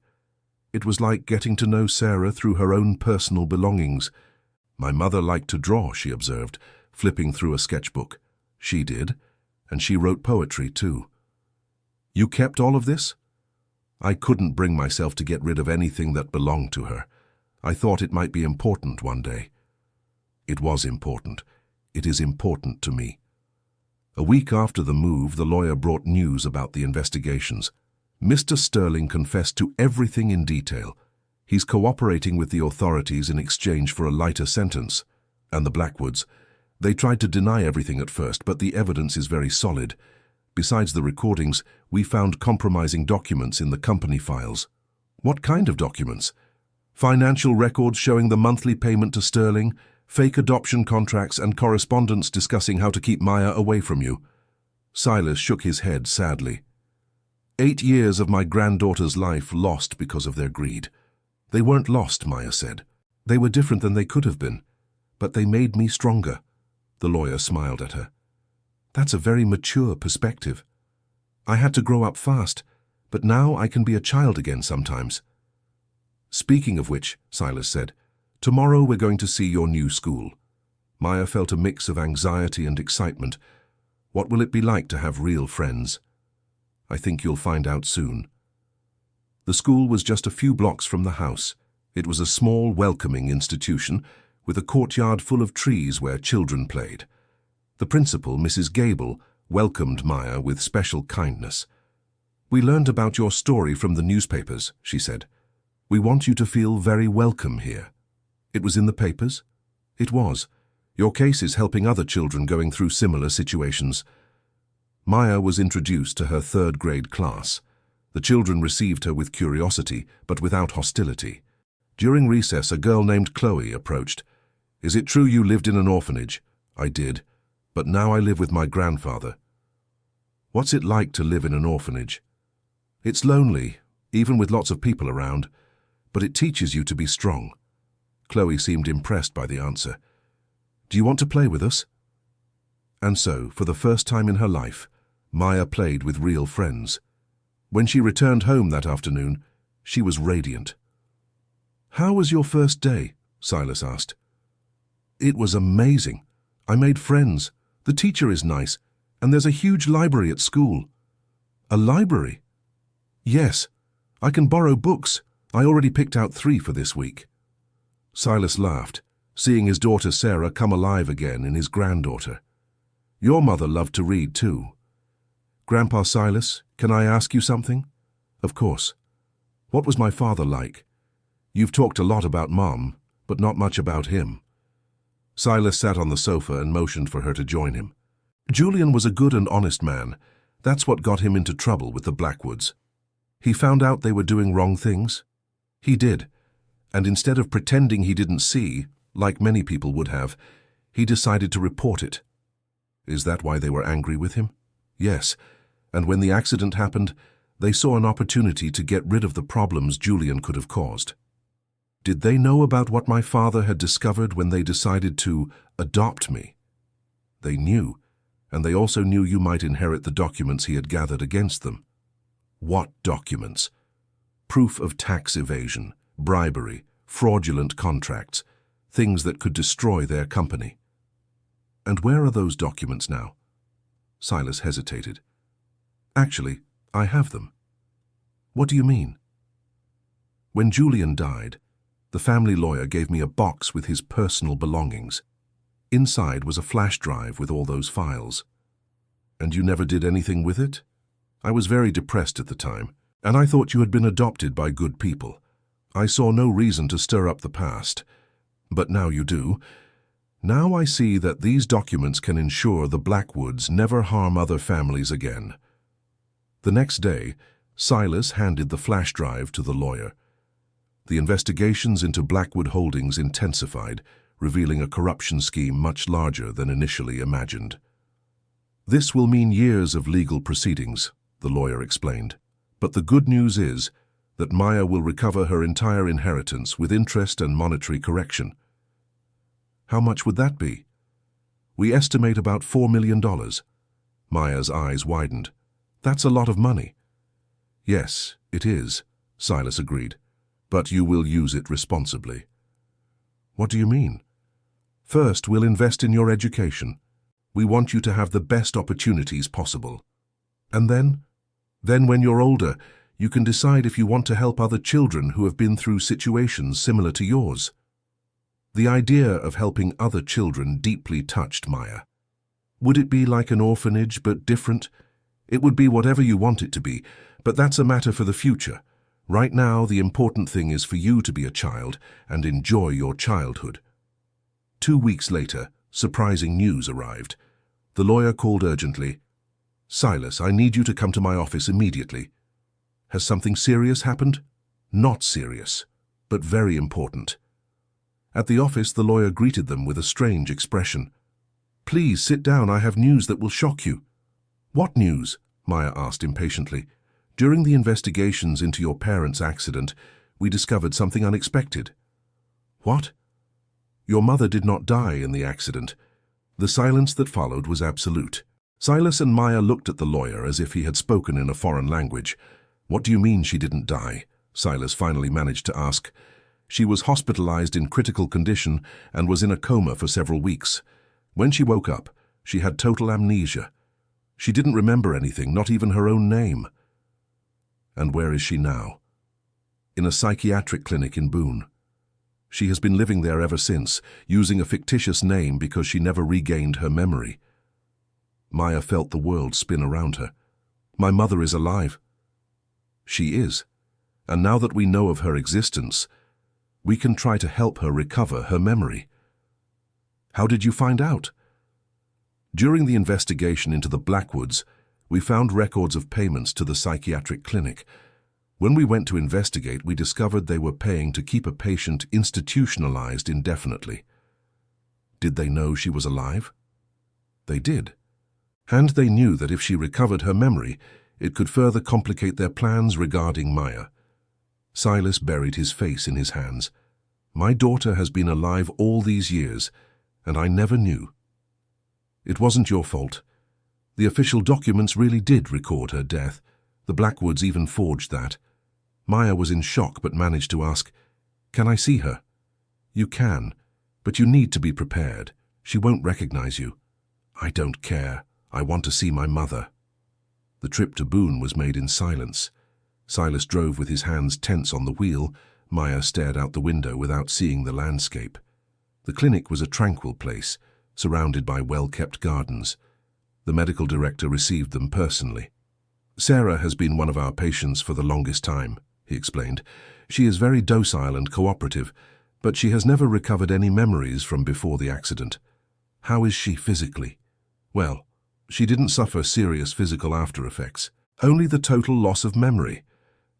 It was like getting to know Sarah through her own personal belongings. My mother liked to draw, she observed, flipping through a sketchbook. She did, and she wrote poetry too. You kept all of this? I couldn't bring myself to get rid of anything that belonged to her. I thought it might be important one day. It was important. It is important to me. A week after the move, the lawyer brought news about the investigations. Mr. Sterling confessed to everything in detail. He's cooperating with the authorities in exchange for a lighter sentence. And the Blackwoods. They tried to deny everything at first, but the evidence is very solid. Besides the recordings, we found compromising documents in the company files. What kind of documents? Financial records showing the monthly payment to Sterling, fake adoption contracts, and correspondence discussing how to keep Maya away from you. Silas shook his head sadly. 8 years of my granddaughter's life lost because of their greed. They weren't lost, Maya said. They were different than they could have been, but they made me stronger. The lawyer smiled at her. That's a very mature perspective. I had to grow up fast, but now I can be a child again sometimes. Speaking of which, Silas said, tomorrow we're going to see your new school. Maya felt a mix of anxiety and excitement. What will it be like to have real friends? I think you'll find out soon. The school was just a few blocks from the house. It was a small, welcoming institution with a courtyard full of trees where children played. The principal, Mrs. Gable, welcomed Maya with special kindness. We learned about your story from the newspapers, she said. We want you to feel very welcome here. It was in the papers? It was. Your case is helping other children going through similar situations. Maya was introduced to her 3rd grade class. The children received her with curiosity, but without hostility. During recess, a girl named Chloe approached. Is it true you lived in an orphanage? I did, but now I live with my grandfather. What's it like to live in an orphanage? It's lonely, even with lots of people around, but it teaches you to be strong. Chloe seemed impressed by the answer. Do you want to play with us? And so, for the first time in her life, Maya played with real friends. When she returned home that afternoon, she was radiant. How was your first day? Silas asked. It was amazing. I made friends. The teacher is nice, and there's a huge library at school. A library? Yes. I can borrow books. I already picked out 3 for this week. Silas laughed, seeing his daughter Sarah come alive again in his granddaughter. Your mother loved to read too. Grandpa Silas, can I ask you something? Of course. What was my father like? You've talked a lot about Mom, but not much about him. Silas sat on the sofa and motioned for her to join him. Julian was a good and honest man. That's what got him into trouble with the Blackwoods. He found out they were doing wrong things. He did, and instead of pretending he didn't see, like many people would have, he decided to report it. Is that why they were angry with him? Yes, and when the accident happened, they saw an opportunity to get rid of the problems Julian could have caused. Did they know about what my father had discovered when they decided to adopt me? They knew, and they also knew you might inherit the documents he had gathered against them. What documents? Proof of tax evasion, bribery, fraudulent contracts, things that could destroy their company. And where are those documents now? Silas hesitated. Actually, I have them. What do you mean? When Julian died, the family lawyer gave me a box with his personal belongings. Inside was a flash drive with all those files. And you never did anything with it? I was very depressed at the time, and I thought you had been adopted by good people. I saw no reason to stir up the past. But now you do. Now I see that these documents can ensure the Blackwoods never harm other families again. The next day, Silas handed the flash drive to the lawyer. The investigations into Blackwood Holdings intensified, revealing a corruption scheme much larger than initially imagined. This will mean years of legal proceedings, the lawyer explained. But the good news is that Maya will recover her entire inheritance with interest and monetary correction. How much would that be? We estimate about $4 million. Maya's eyes widened. That's a lot of money. Yes, it is, Silas agreed. But you will use it responsibly. What do you mean? First, we'll invest in your education. We want you to have the best opportunities possible. And then? Then when you're older, you can decide if you want to help other children who have been through situations similar to yours. The idea of helping other children deeply touched Maya. Would it be like an orphanage but different? It would be whatever you want it to be, but that's a matter for the future. Right now, the important thing is for you to be a child and enjoy your childhood. 2 weeks later, surprising news arrived. The lawyer called urgently. Silas, I need you to come to my office immediately. Has something serious happened? Not serious, but very important. At the office, the lawyer greeted them with a strange expression. Please sit down, I have news that will shock you. What news? Maya asked impatiently. During the investigations into your parents' accident, we discovered something unexpected. What? Your mother did not die in the accident. The silence that followed was absolute. Silas and Maya looked at the lawyer as if he had spoken in a foreign language. What do you mean she didn't die? Silas finally managed to ask. She was hospitalized in critical condition and was in a coma for several weeks. When she woke up, she had total amnesia. She didn't remember anything, not even her own name. And where is she now? In a psychiatric clinic in Boone. She has been living there ever since, using a fictitious name because she never regained her memory. Maya felt the world spin around her. My mother is alive. She is. And now that we know of her existence, we can try to help her recover her memory. How did you find out? During the investigation into the Blackwoods, we found records of payments to the psychiatric clinic. When we went to investigate, we discovered they were paying to keep a patient institutionalized indefinitely. Did they know she was alive? They did. And they knew that if she recovered her memory, it could further complicate their plans regarding Maya. Silas buried his face in his hands. My daughter has been alive all these years, and I never knew. It wasn't your fault. The official documents really did record her death. The Blackwoods even forged that. Maya was in shock but managed to ask, "Can I see her?" "You can, but you need to be prepared. She won't recognize you." "I don't care. I want to see my mother." The trip to Boone was made in silence. Silas drove with his hands tense on the wheel. Maya stared out the window without seeing the landscape. The clinic was a tranquil place, surrounded by well-kept gardens. The medical director received them personally. "Sarah has been one of our patients for the longest time," he explained. "She is very docile and cooperative, but she has never recovered any memories from before the accident." "How is she physically?" "Well, she didn't suffer serious physical after-effects, only the total loss of memory."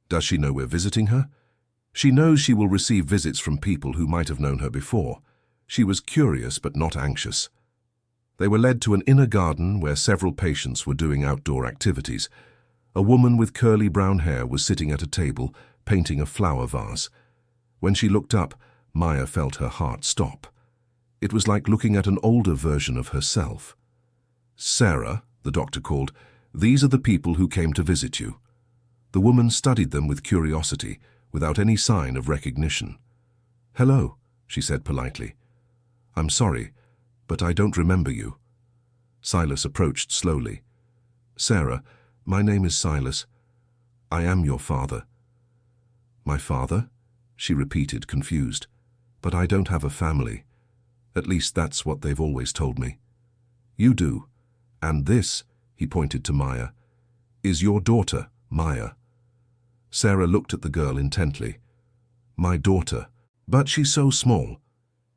"Does she know we're visiting her?" "She knows she will receive visits from people who might have known her before." She was curious but not anxious. They were led to an inner garden where several patients were doing outdoor activities. A woman with curly brown hair was sitting at a table, painting a flower vase. When she looked up, Maya felt her heart stop. It was like looking at an older version of herself. "Sarah," the doctor called, "these are the people who came to visit you." The woman studied them with curiosity, without any sign of recognition. "Hello," she said politely. "I'm sorry, but I don't remember you." Silas approached slowly. "Sarah, my name is Silas. I am your father." "My father?" she repeated, confused. "But I don't have a family. At least that's what they've always told me." "You do. And this," he pointed to Maya, "is your daughter, Maya." Sarah looked at the girl intently. "My daughter. But she's so small.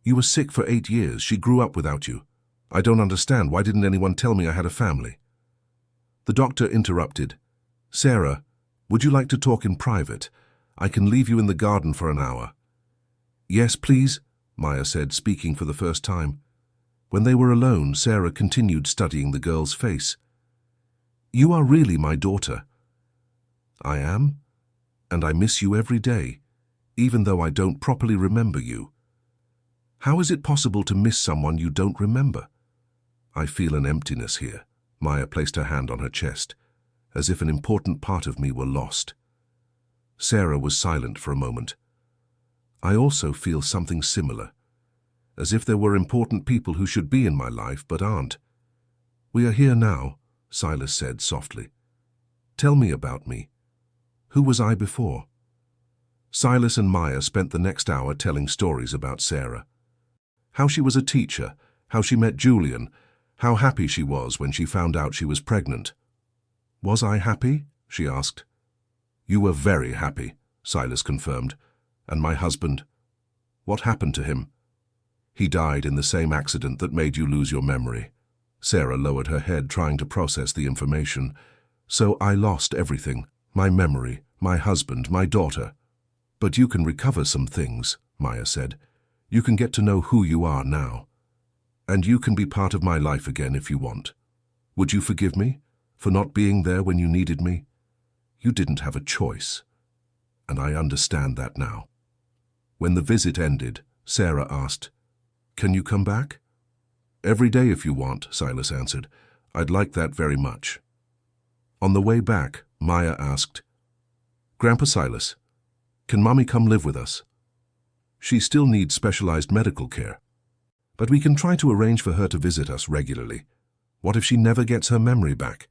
You were sick for 8 years. She grew up without you. I don't understand. Why didn't anyone tell me I had a family?" The doctor interrupted. "Sarah, would you like to talk in private? I can leave you in the garden for an hour." "Yes, please," Maya said, speaking for the first time. When they were alone, Sarah continued studying the girl's face. "You are really my daughter." "I am, and I miss you every day, even though I don't properly remember you." "How is it possible to miss someone you don't remember?" "I feel an emptiness here." Maya placed her hand on her chest, as if an important part of me were lost. Sarah was silent for a moment. "I also feel something similar, as if there were important people who should be in my life but aren't." "We are here now," Silas said softly. "Tell me about me. Who was I before?" Silas and Maya spent the next hour telling stories about Sarah. How she was a teacher, how she met Julian, how happy she was when she found out she was pregnant. "Was I happy?" she asked. "You were very happy," Silas confirmed. "And my husband? What happened to him?" "He died in the same accident that made you lose your memory." Sarah lowered her head, trying to process the information. "So I lost everything. My memory, my husband, my daughter." "But you can recover some things," Maya said. "You can get to know who you are now. And you can be part of my life again if you want. Would you forgive me for not being there when you needed me? You didn't have a choice. And I understand that now." When the visit ended, Sarah asked, "Can you come back?" "Every day if you want," Silas answered. "I'd like that very much." On the way back, Maya asked, "Grandpa Silas, can Mommy come live with us? She still needs specialized medical care, but we can try to arrange for her to visit us regularly. What if she never gets her memory back?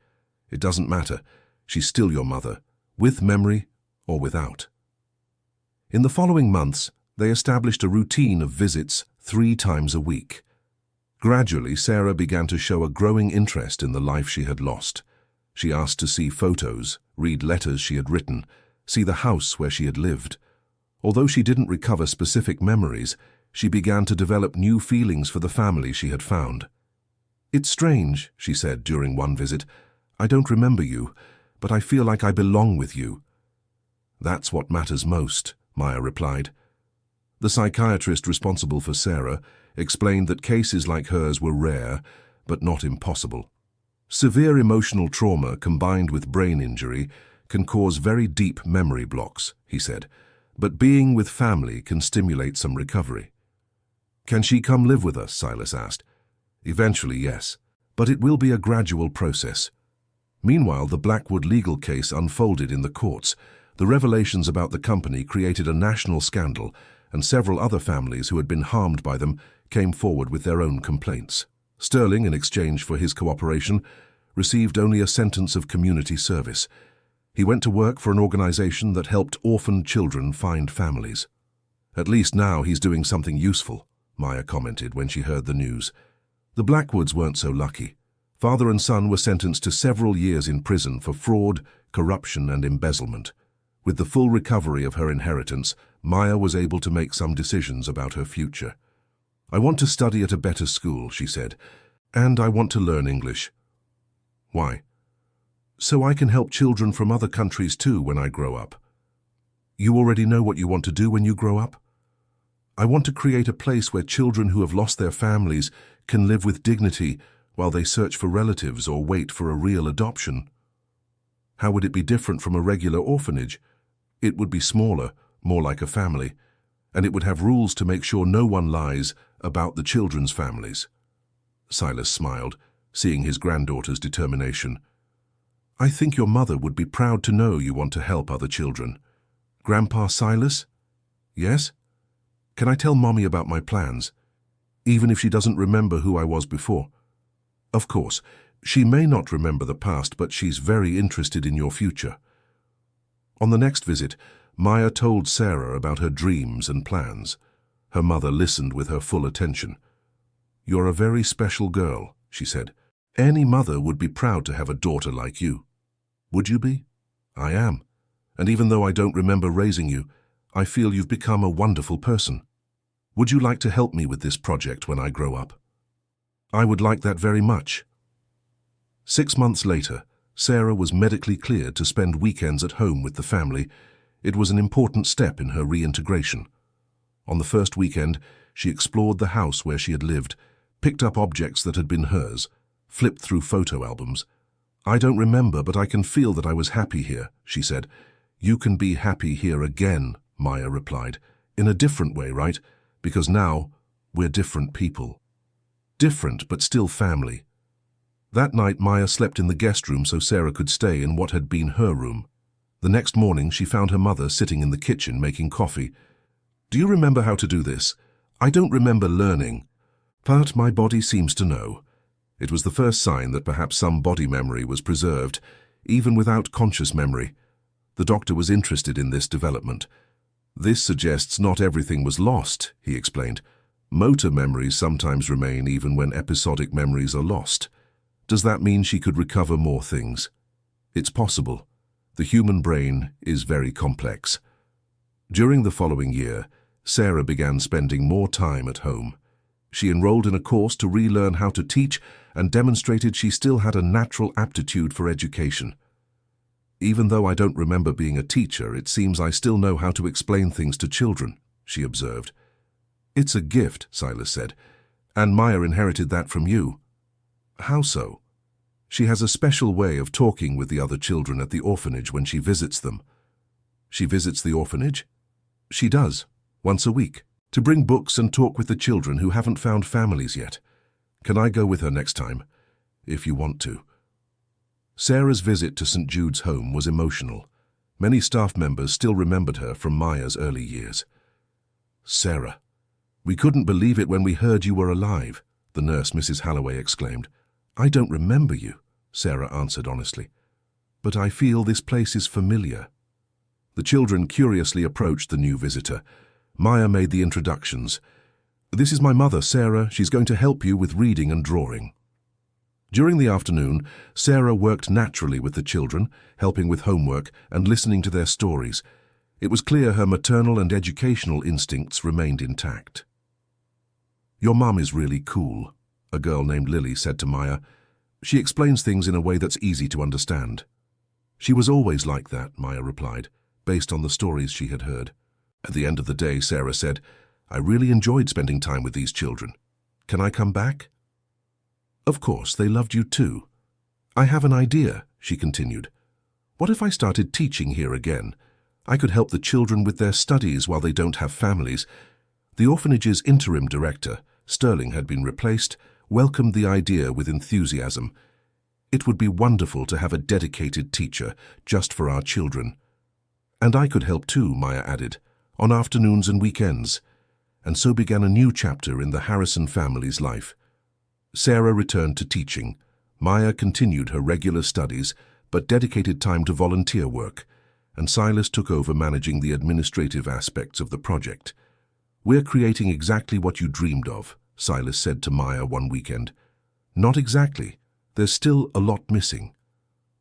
It doesn't matter. She's still your mother, with memory or without." In the following months, they established a routine of visits 3 times a week. Gradually, Sarah began to show a growing interest in the life she had lost. She asked to see photos, read letters she had written, see the house where she had lived. Although she didn't recover specific memories, she began to develop new feelings for the family she had found. "It's strange," she said during one visit. "I don't remember you, but I feel like I belong with you." "That's what matters most," Maya replied. The psychiatrist responsible for Sarah explained that cases like hers were rare, but not impossible. Severe emotional trauma combined with brain injury can cause very deep memory blocks, he said, but being with family can stimulate some recovery. "Can she come live with us?" Silas asked. "Eventually, yes, but it will be a gradual process." Meanwhile, the Blackwood legal case unfolded in the courts. The revelations about the company created a national scandal, and several other families who had been harmed by them came forward with their own complaints. Sterling, in exchange for his cooperation, received only a sentence of community service. He went to work for an organization that helped orphaned children find families. "At least now he's doing something useful," Maya commented when she heard the news. The Blackwoods weren't so lucky. Father and son were sentenced to several years in prison for fraud, corruption, and embezzlement. With the full recovery of her inheritance, Maya was able to make some decisions about her future. "I want to study at a better school," she said, "and I want to learn English." "Why?" "So I can help children from other countries too when I grow up." "You already know what you want to do when you grow up?" "I want to create a place where children who have lost their families can live with dignity while they search for relatives or wait for a real adoption." "How would it be different from a regular orphanage?" "It would be smaller, more like a family. and it would have rules to make sure no one lies about the children's families. Silas smiled, seeing his granddaughter's determination. I think your mother would be proud to know you want to help other children. Grandpa Silas? Yes? Can I tell Mommy about my plans, even if she doesn't remember who I was before? Of course, she may not remember the past, but she's very interested in your future. On the next visit, Maya told Sarah about her dreams and plans. Her mother listened with her full attention. You're a very special girl, she said. Any mother would be proud to have a daughter like you. Would you be? I am. And even though I don't remember raising you, I feel you've become a wonderful person. Would you like to help me with this project when I grow up? I would like that very much. 6 months later, Sarah was medically cleared to spend weekends at home with the family. It was an important step in her reintegration. On the first weekend, she explored the house where she had lived, picked up objects that had been hers, flipped through photo albums. I don't remember, but I can feel that I was happy here, she said. You can be happy here again, Maya replied. In a different way, right? Because now, we're different people. Different, but still family. That night, Maya slept in the guest room so Sarah could stay in what had been her room. The next morning, she found her mother sitting in the kitchen making coffee. Do you remember how to do this? I don't remember learning, but my body seems to know. It was the first sign that perhaps some body memory was preserved, even without conscious memory. The doctor was interested in this development. This suggests not everything was lost, he explained. Motor memories sometimes remain even when episodic memories are lost. Does that mean she could recover more things? It's possible. The human brain is very complex. During the following year, Sarah began spending more time at home. She enrolled in a course to relearn how to teach and demonstrated she still had a natural aptitude for education. Even though I don't remember being a teacher, it seems I still know how to explain things to children, she observed. It's a gift, Silas said, and Maya inherited that from you. How so? She has a special way of talking with the other children at the orphanage when she visits them. She visits the orphanage? She does, once a week, to bring books and talk with the children who haven't found families yet. Can I go with her next time, if you want to? Sarah's visit to St. Jude's home was emotional. Many staff members still remembered her from Maya's early years. Sarah, we couldn't believe it when we heard you were alive, the nurse, Mrs. Halloway, exclaimed. I don't remember you, Sarah answered honestly, but I feel this place is familiar. The children curiously approached the new visitor. Maya made the introductions. This is my mother, Sarah. She's going to help you with reading and drawing. During the afternoon, Sarah worked naturally with the children, helping with homework and listening to their stories. It was clear her maternal and educational instincts remained intact. Your mum is really cool, a girl named Lily said to Maya. She explains things in a way that's easy to understand. She was always like that, Maya replied, based on the stories she had heard. At the end of the day, Sarah said, I really enjoyed spending time with these children. Can I come back? Of course, they loved you too. I have an idea, she continued. What if I started teaching here again? I could help the children with their studies while they don't have families. The orphanage's interim director, Sterling, had been replaced, welcomed the idea with enthusiasm. It would be wonderful to have a dedicated teacher just for our children. And I could help too, Maya added, on afternoons and weekends. And so began a new chapter in the Harrison family's life. Sarah returned to teaching. Maya continued her regular studies, but dedicated time to volunteer work, and Silas took over managing the administrative aspects of the project. We're creating exactly what you dreamed of, Silas said to Maya one weekend. Not exactly. There's still a lot missing.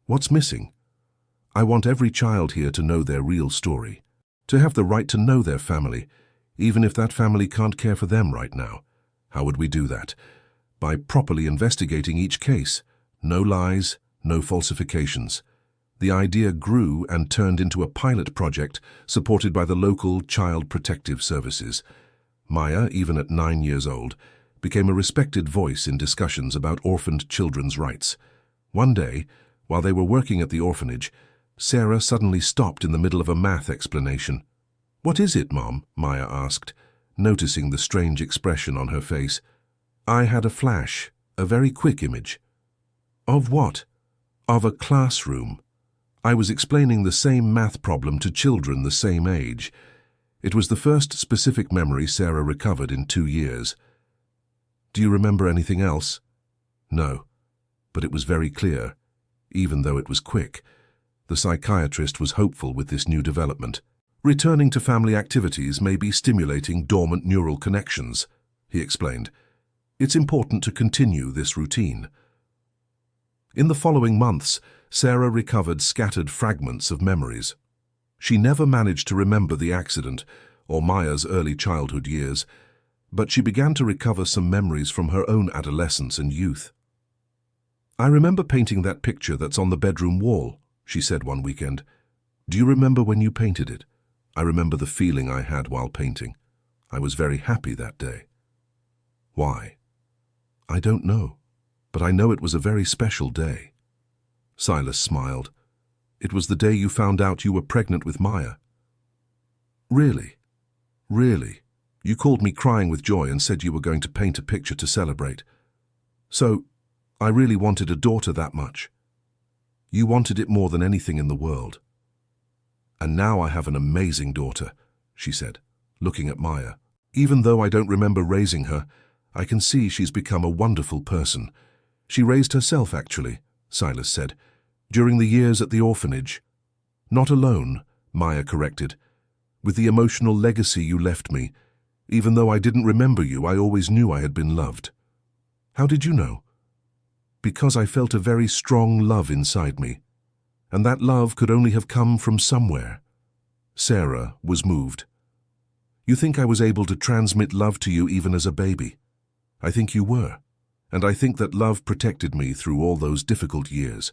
What's missing? I want every child here to know their real story, to have the right to know their family, even if that family can't care for them right now. How would we do that? By properly investigating each case. No lies, no falsifications. The idea grew and turned into a pilot project supported by the local Child Protective Services. Maya, even at 9 years old, became a respected voice in discussions about orphaned children's rights. One day, while they were working at the orphanage, Sarah suddenly stopped in the middle of a math explanation. "What is it, Mom?" Maya asked, noticing the strange expression on her face. "I had a flash, a very quick image." "Of what?" "Of a classroom. I was explaining the same math problem to children the same age. It was the first specific memory Sarah recovered in 2 years." "Do you remember anything else?" "No, but it was very clear, even though it was quick." The psychiatrist was hopeful with this new development. "Returning to family activities may be stimulating dormant neural connections," he explained. "It's important to continue this routine." In the following months, Sarah recovered scattered fragments of memories. She never managed to remember the accident or Maya's early childhood years, but she began to recover some memories from her own adolescence and youth. "I remember painting that picture that's on the bedroom wall," she said one weekend. "Do you remember when you painted it? I remember the feeling I had while painting. I was very happy that day." "Why?" "I don't know, but I know it was a very special day." Silas smiled. "It was the day you found out you were pregnant with Maya." "Really? Really? You called me crying with joy and said you were going to paint a picture to celebrate. So, I really wanted a daughter that much." "You wanted it more than anything in the world." "And now I have an amazing daughter," she said, looking at Maya. "Even though I don't remember raising her, I can see she's become a wonderful person." "She raised herself, actually," Silas said, "during the years at the orphanage." "Not alone," Maya corrected. "With the emotional legacy you left me. Even though I didn't remember you, I always knew I had been loved." "How did you know?" "Because I felt a very strong love inside me. And that love could only have come from somewhere." Sarah was moved. "You think I was able to transmit love to you even as a baby? I think you were. And I think that love protected me through all those difficult years."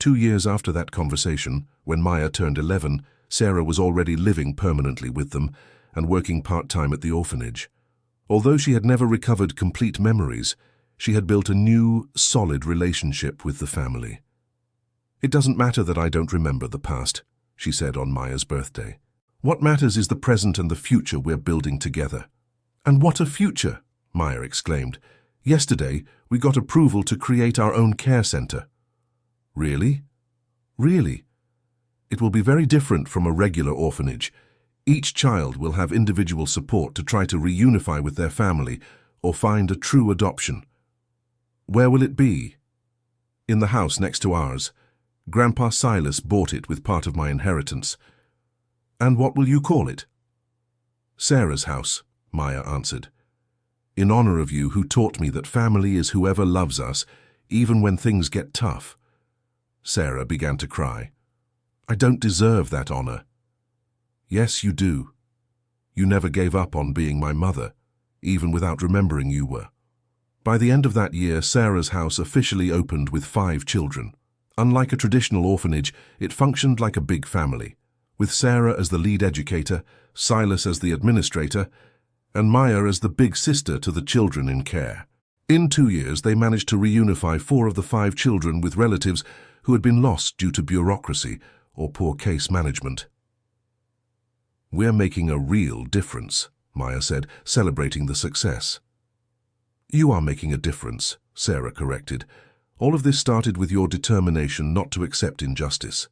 2 years after that conversation, when Maya turned 11, Sarah was already living permanently with them and working part-time at the orphanage. Although she had never recovered complete memories, she had built a new, solid relationship with the family. "It doesn't matter that I don't remember the past," she said on Maya's birthday. "What matters is the present and the future we're building together." "And what a future!" Maya exclaimed. "Yesterday, we got approval to create our own care center." "Really?" "Really. It will be very different from a regular orphanage. Each child will have individual support to try to reunify with their family or find a true adoption." "Where will it be?" "In the house next to ours. Grandpa Silas bought it with part of my inheritance." "And what will you call it?" "Sarah's house," Maya answered. "In honor of you who taught me that family is whoever loves us, even when things get tough." Sarah began to cry. "I don't deserve that honor." "Yes, you do. You never gave up on being my mother, even without remembering you were." By the end of that year, Sarah's house officially opened with 5 children. Unlike a traditional orphanage, it functioned like a big family, with Sarah as the lead educator, Silas as the administrator, and Maya as the big sister to the children in care. In 2 years, they managed to reunify 4 of the 5 children with relatives who had been lost due to bureaucracy or poor case management. "We're making a real difference," Maya said, celebrating the success. "You are making a difference," Sarah corrected. "All of this started with your determination not to accept injustice.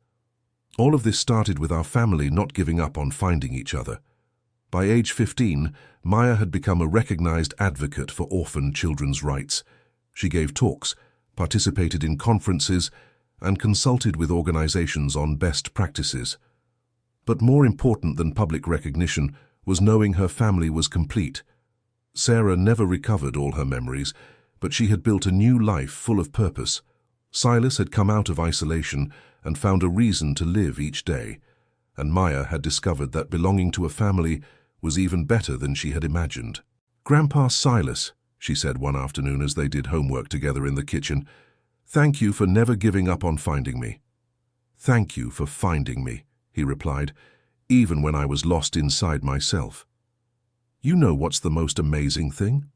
All of this started with our family not giving up on finding each other." By age 15, Maya had become a recognized advocate for orphan children's rights. She gave talks, participated in conferences, and consulted with organizations on best practices. But more important than public recognition was knowing her family was complete. Sarah never recovered all her memories, but she had built a new life full of purpose. Silas had come out of isolation and found a reason to live each day, and Maya had discovered that belonging to a family was even better than she had imagined. "Grandpa Silas," she said one afternoon as they did homework together in the kitchen, "thank you for never giving up on finding me." "Thank you for finding me," he replied, "even when I was lost inside myself." "You know what's the most amazing thing?"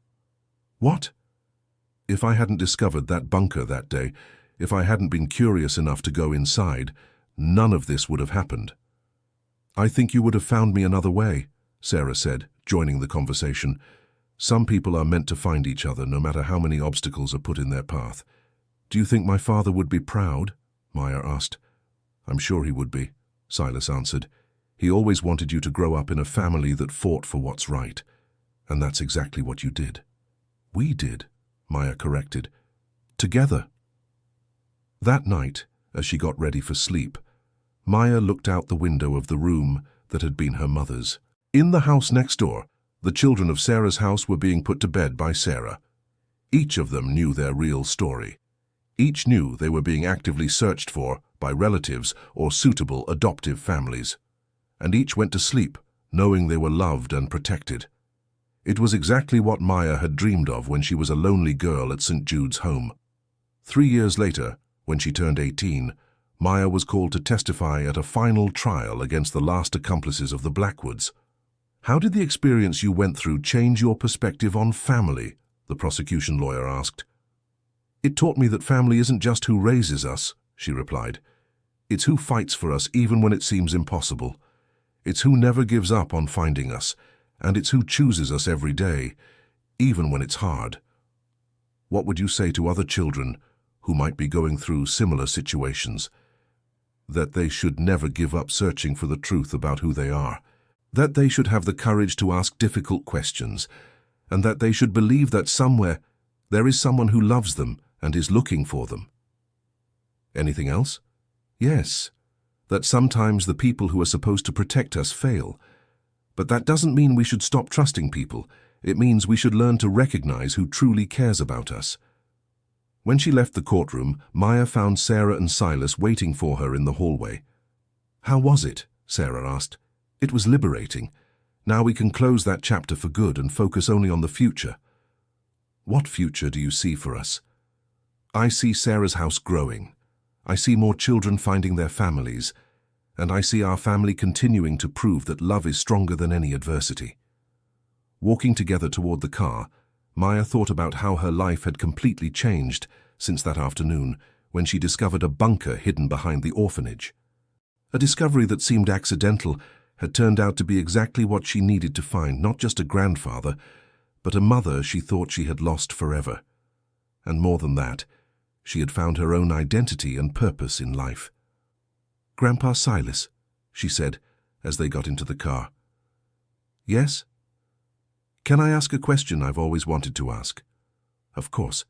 "What?" "If I hadn't discovered that bunker that day, if I hadn't been curious enough to go inside, none of this would have happened." "I think you would have found me another way," Sarah said, joining the conversation. "Some people are meant to find each other, no matter how many obstacles are put in their path." "Do you think my father would be proud?" Maya asked. "I'm sure he would be," Silas answered. "He always wanted you to grow up in a family that fought for what's right. And that's exactly what you did." "We did," Maya corrected. "Together." That night, as she got ready for sleep, Maya looked out the window of the room that had been her mother's. In the house next door, the children of Sarah's house were being put to bed by Sarah. Each of them knew their real story. Each knew they were being actively searched for by relatives or suitable adoptive families. And each went to sleep, knowing they were loved and protected. It was exactly what Maya had dreamed of when she was a lonely girl at St. Jude's home. 3 years later, when she turned 18, Maya was called to testify at a final trial against the last accomplices of the Blackwoods. "How did the experience you went through change your perspective on family?" the prosecution lawyer asked. "It taught me that family isn't just who raises us," she replied. "It's who fights for us even when it seems impossible. It's who never gives up on finding us, and it's who chooses us every day, even when it's hard." What would you say to other children who might be going through similar situations? That they should never give up searching for the truth about who they are. That they should have the courage to ask difficult questions, and that they should believe that somewhere there is someone who loves them and is looking for them. Anything else? Yes, that sometimes the people who are supposed to protect us fail. But that doesn't mean we should stop trusting people. It means we should learn to recognize who truly cares about us. When she left the courtroom, Maya found Sarah and Silas waiting for her in the hallway. "How was it?" Sarah asked. "It was liberating. Now we can close that chapter for good and focus only on the future." "What future do you see for us?" "I see Sarah's house growing. I see more children finding their families. And I see our family continuing to prove that love is stronger than any adversity." Walking together toward the car, Maya thought about how her life had completely changed since that afternoon when she discovered a bunker hidden behind the orphanage. A discovery that seemed accidental had turned out to be exactly what she needed to find, not just a grandfather, but a mother she thought she had lost forever. And more than that, she had found her own identity and purpose in life. "Grandpa Silas," she said as they got into the car. "Yes?" "Can I ask a question I've always wanted to ask?" "Of course."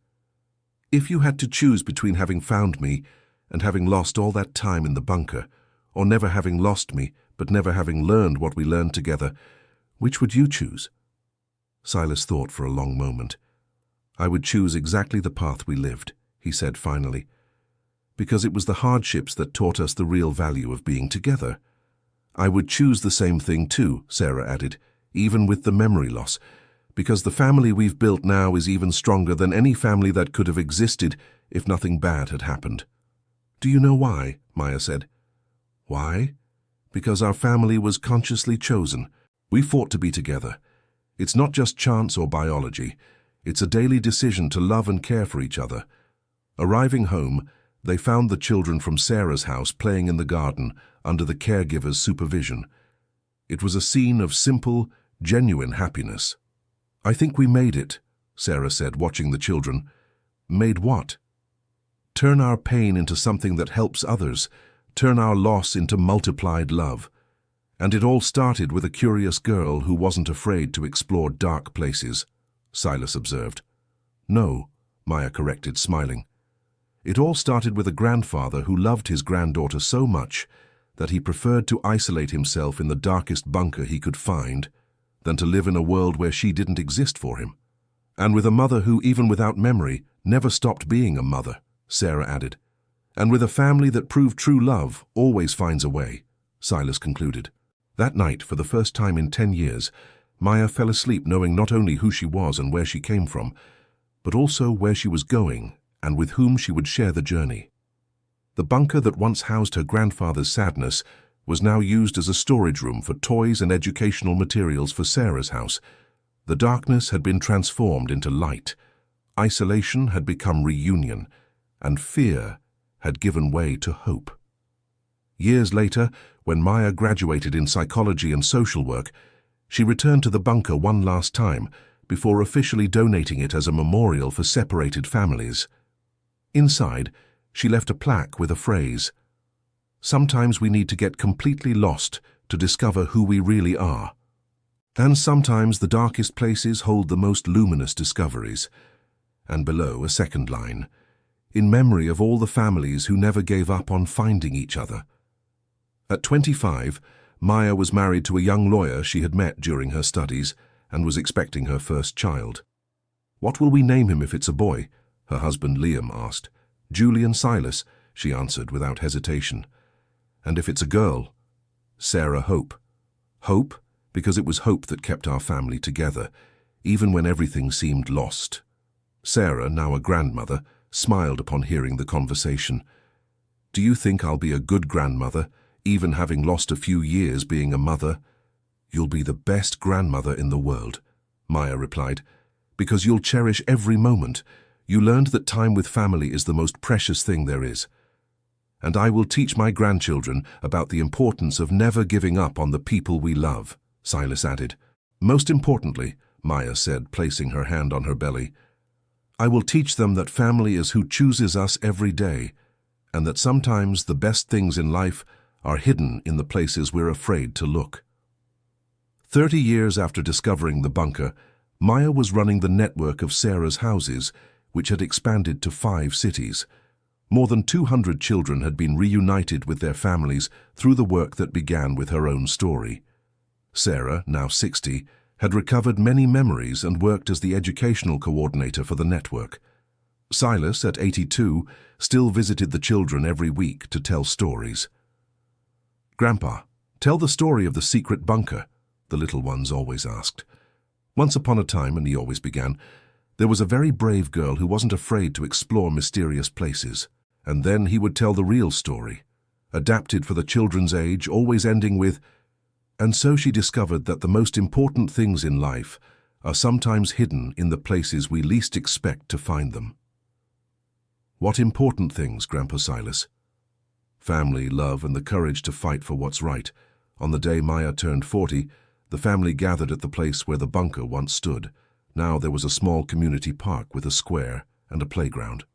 "If you had to choose between having found me and having lost all that time in the bunker, or never having lost me but never having learned what we learned together, which would you choose?" Silas thought for a long moment. "I would choose exactly the path we lived," he said finally, "because it was the hardships that taught us the real value of being together." "I would choose the same thing too," Sarah added, "even with the memory loss, because the family we've built now is even stronger than any family that could have existed if nothing bad had happened." "Do you know why?" Maya said. "Why? Because our family was consciously chosen. We fought to be together. It's not just chance or biology. It's a daily decision to love and care for each other." Arriving home, they found the children from Sarah's house playing in the garden under the caregiver's supervision. It was a scene of simple, genuine happiness. "I think we made it," Sarah said, watching the children. "Made what?" "Turn our pain into something that helps others, turn our loss into multiplied love. And it all started with a curious girl who wasn't afraid to explore dark places," Silas observed. "No," Maya corrected, smiling. "It all started with a grandfather who loved his granddaughter so much that he preferred to isolate himself in the darkest bunker he could find than to live in a world where she didn't exist for him. And with a mother who, even without memory, never stopped being a mother," Sarah added. "And with a family that proved true love always finds a way," Silas concluded. That night, for the first time in 10 years, Maya fell asleep knowing not only who she was and where she came from, but also where she was going and with whom she would share the journey. The bunker that once housed her grandfather's sadness was now used as a storage room for toys and educational materials for Sarah's house. The darkness had been transformed into light. Isolation had become reunion, and fear had given way to hope. Years later, when Maya graduated in psychology and social work, she returned to the bunker one last time before officially donating it as a memorial for separated families. Inside, she left a plaque with a phrase, "Sometimes we need to get completely lost to discover who we really are. And sometimes the darkest places hold the most luminous discoveries." And below, a second line, "In memory of all the families who never gave up on finding each other." At 25, Maya was married to a young lawyer she had met during her studies and was expecting her first child. "What will we name him if it's a boy?" her husband Liam asked. "Julian Silas," she answered without hesitation. "And if it's a girl?" "Sarah Hope." Hope, because it was hope that kept our family together, even when everything seemed lost. Sarah, now a grandmother, smiled upon hearing the conversation. "Do you think I'll be a good grandmother, even having lost a few years being a mother?" "You'll be the best grandmother in the world," Maya replied, "because you'll cherish every moment. You learned that time with family is the most precious thing there is. And I will teach my grandchildren about the importance of never giving up on the people we love," Silas added. "Most importantly," Maya said, placing her hand on her belly, "I will teach them that family is who chooses us every day, and that sometimes the best things in life are hidden in the places we're afraid to look." 30 years after discovering the bunker, Maya was running the network of Sarah's houses, which had expanded to 5 cities. More than 200 children had been reunited with their families through the work that began with her own story. Sarah, now 60, had recovered many memories and worked as the educational coordinator for the network. Silas, at 82, still visited the children every week to tell stories. "Grandpa, tell the story of the secret bunker," the little ones always asked. "Once upon a time," and he always began, "there was a very brave girl who wasn't afraid to explore mysterious places." And then he would tell the real story, adapted for the children's age, always ending with, "And so she discovered that the most important things in life are sometimes hidden in the places we least expect to find them." "What important things, Grandpa Silas?" "Family, love, and the courage to fight for what's right." On the day Maya turned 40, the family gathered at the place where the bunker once stood. Now there was a small community park with a square and a playground.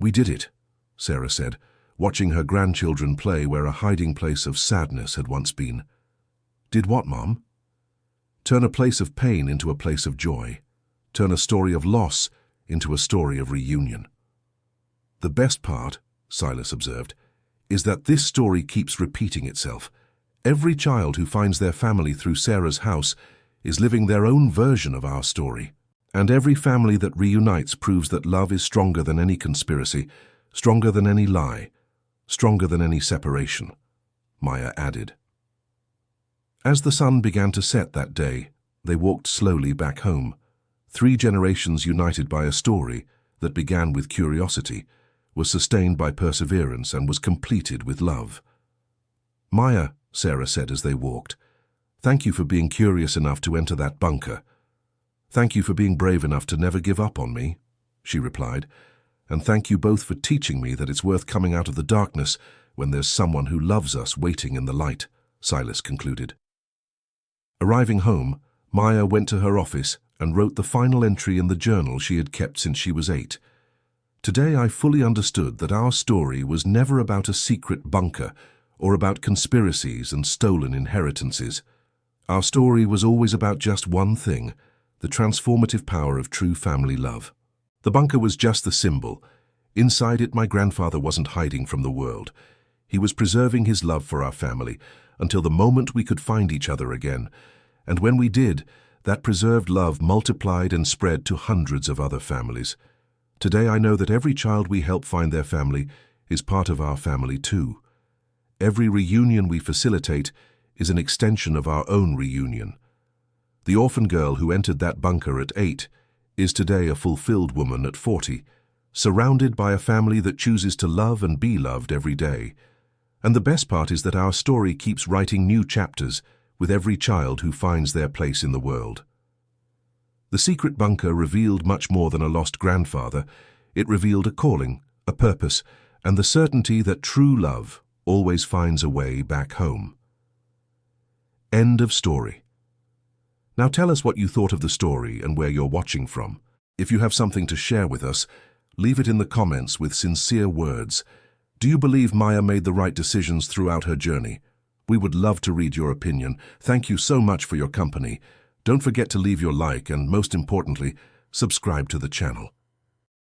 "We did it," Sarah said, watching her grandchildren play where a hiding place of sadness had once been. "Did what, Mom?" "Turn a place of pain into a place of joy. Turn a story of loss into a story of reunion." "The best part," Silas observed, "is that this story keeps repeating itself. Every child who finds their family through Sarah's house is living their own version of our story. And every family that reunites proves that love is stronger than any conspiracy, stronger than any lie, stronger than any separation," Maya added. As the sun began to set that day, they walked slowly back home. 3 generations united by a story that began with curiosity, was sustained by perseverance, and was completed with love. "Maya," Sarah said as they walked, "thank you for being curious enough to enter that bunker." "Thank you for being brave enough to never give up on me," she replied. "And thank you both for teaching me that it's worth coming out of the darkness when there's someone who loves us waiting in the light," Silas concluded. Arriving home, Maya went to her office and wrote the final entry in the journal she had kept since she was 8. "Today I fully understood that our story was never about a secret bunker or about conspiracies and stolen inheritances. Our story was always about just one thing, the transformative power of true family love. The bunker was just the symbol. Inside it, my grandfather wasn't hiding from the world. He was preserving his love for our family until the moment we could find each other again. And when we did, that preserved love multiplied and spread to hundreds of other families. Today I know that every child we help find their family is part of our family too. Every reunion we facilitate is an extension of our own reunion. The orphan girl who entered that bunker at 8 is today a fulfilled woman at 40, surrounded by a family that chooses to love and be loved every day. And the best part is that our story keeps writing new chapters with every child who finds their place in the world." The secret bunker revealed much more than a lost grandfather. It revealed a calling, a purpose, and the certainty that true love, always finds a way back home. End of story. Now tell us what you thought of the story and where you're watching from. If you have something to share with us, leave it in the comments with sincere words. Do you believe Maya made the right decisions throughout her journey? We would love to read your opinion. Thank you so much for your company. Don't forget to leave your like and, most importantly, subscribe to the channel.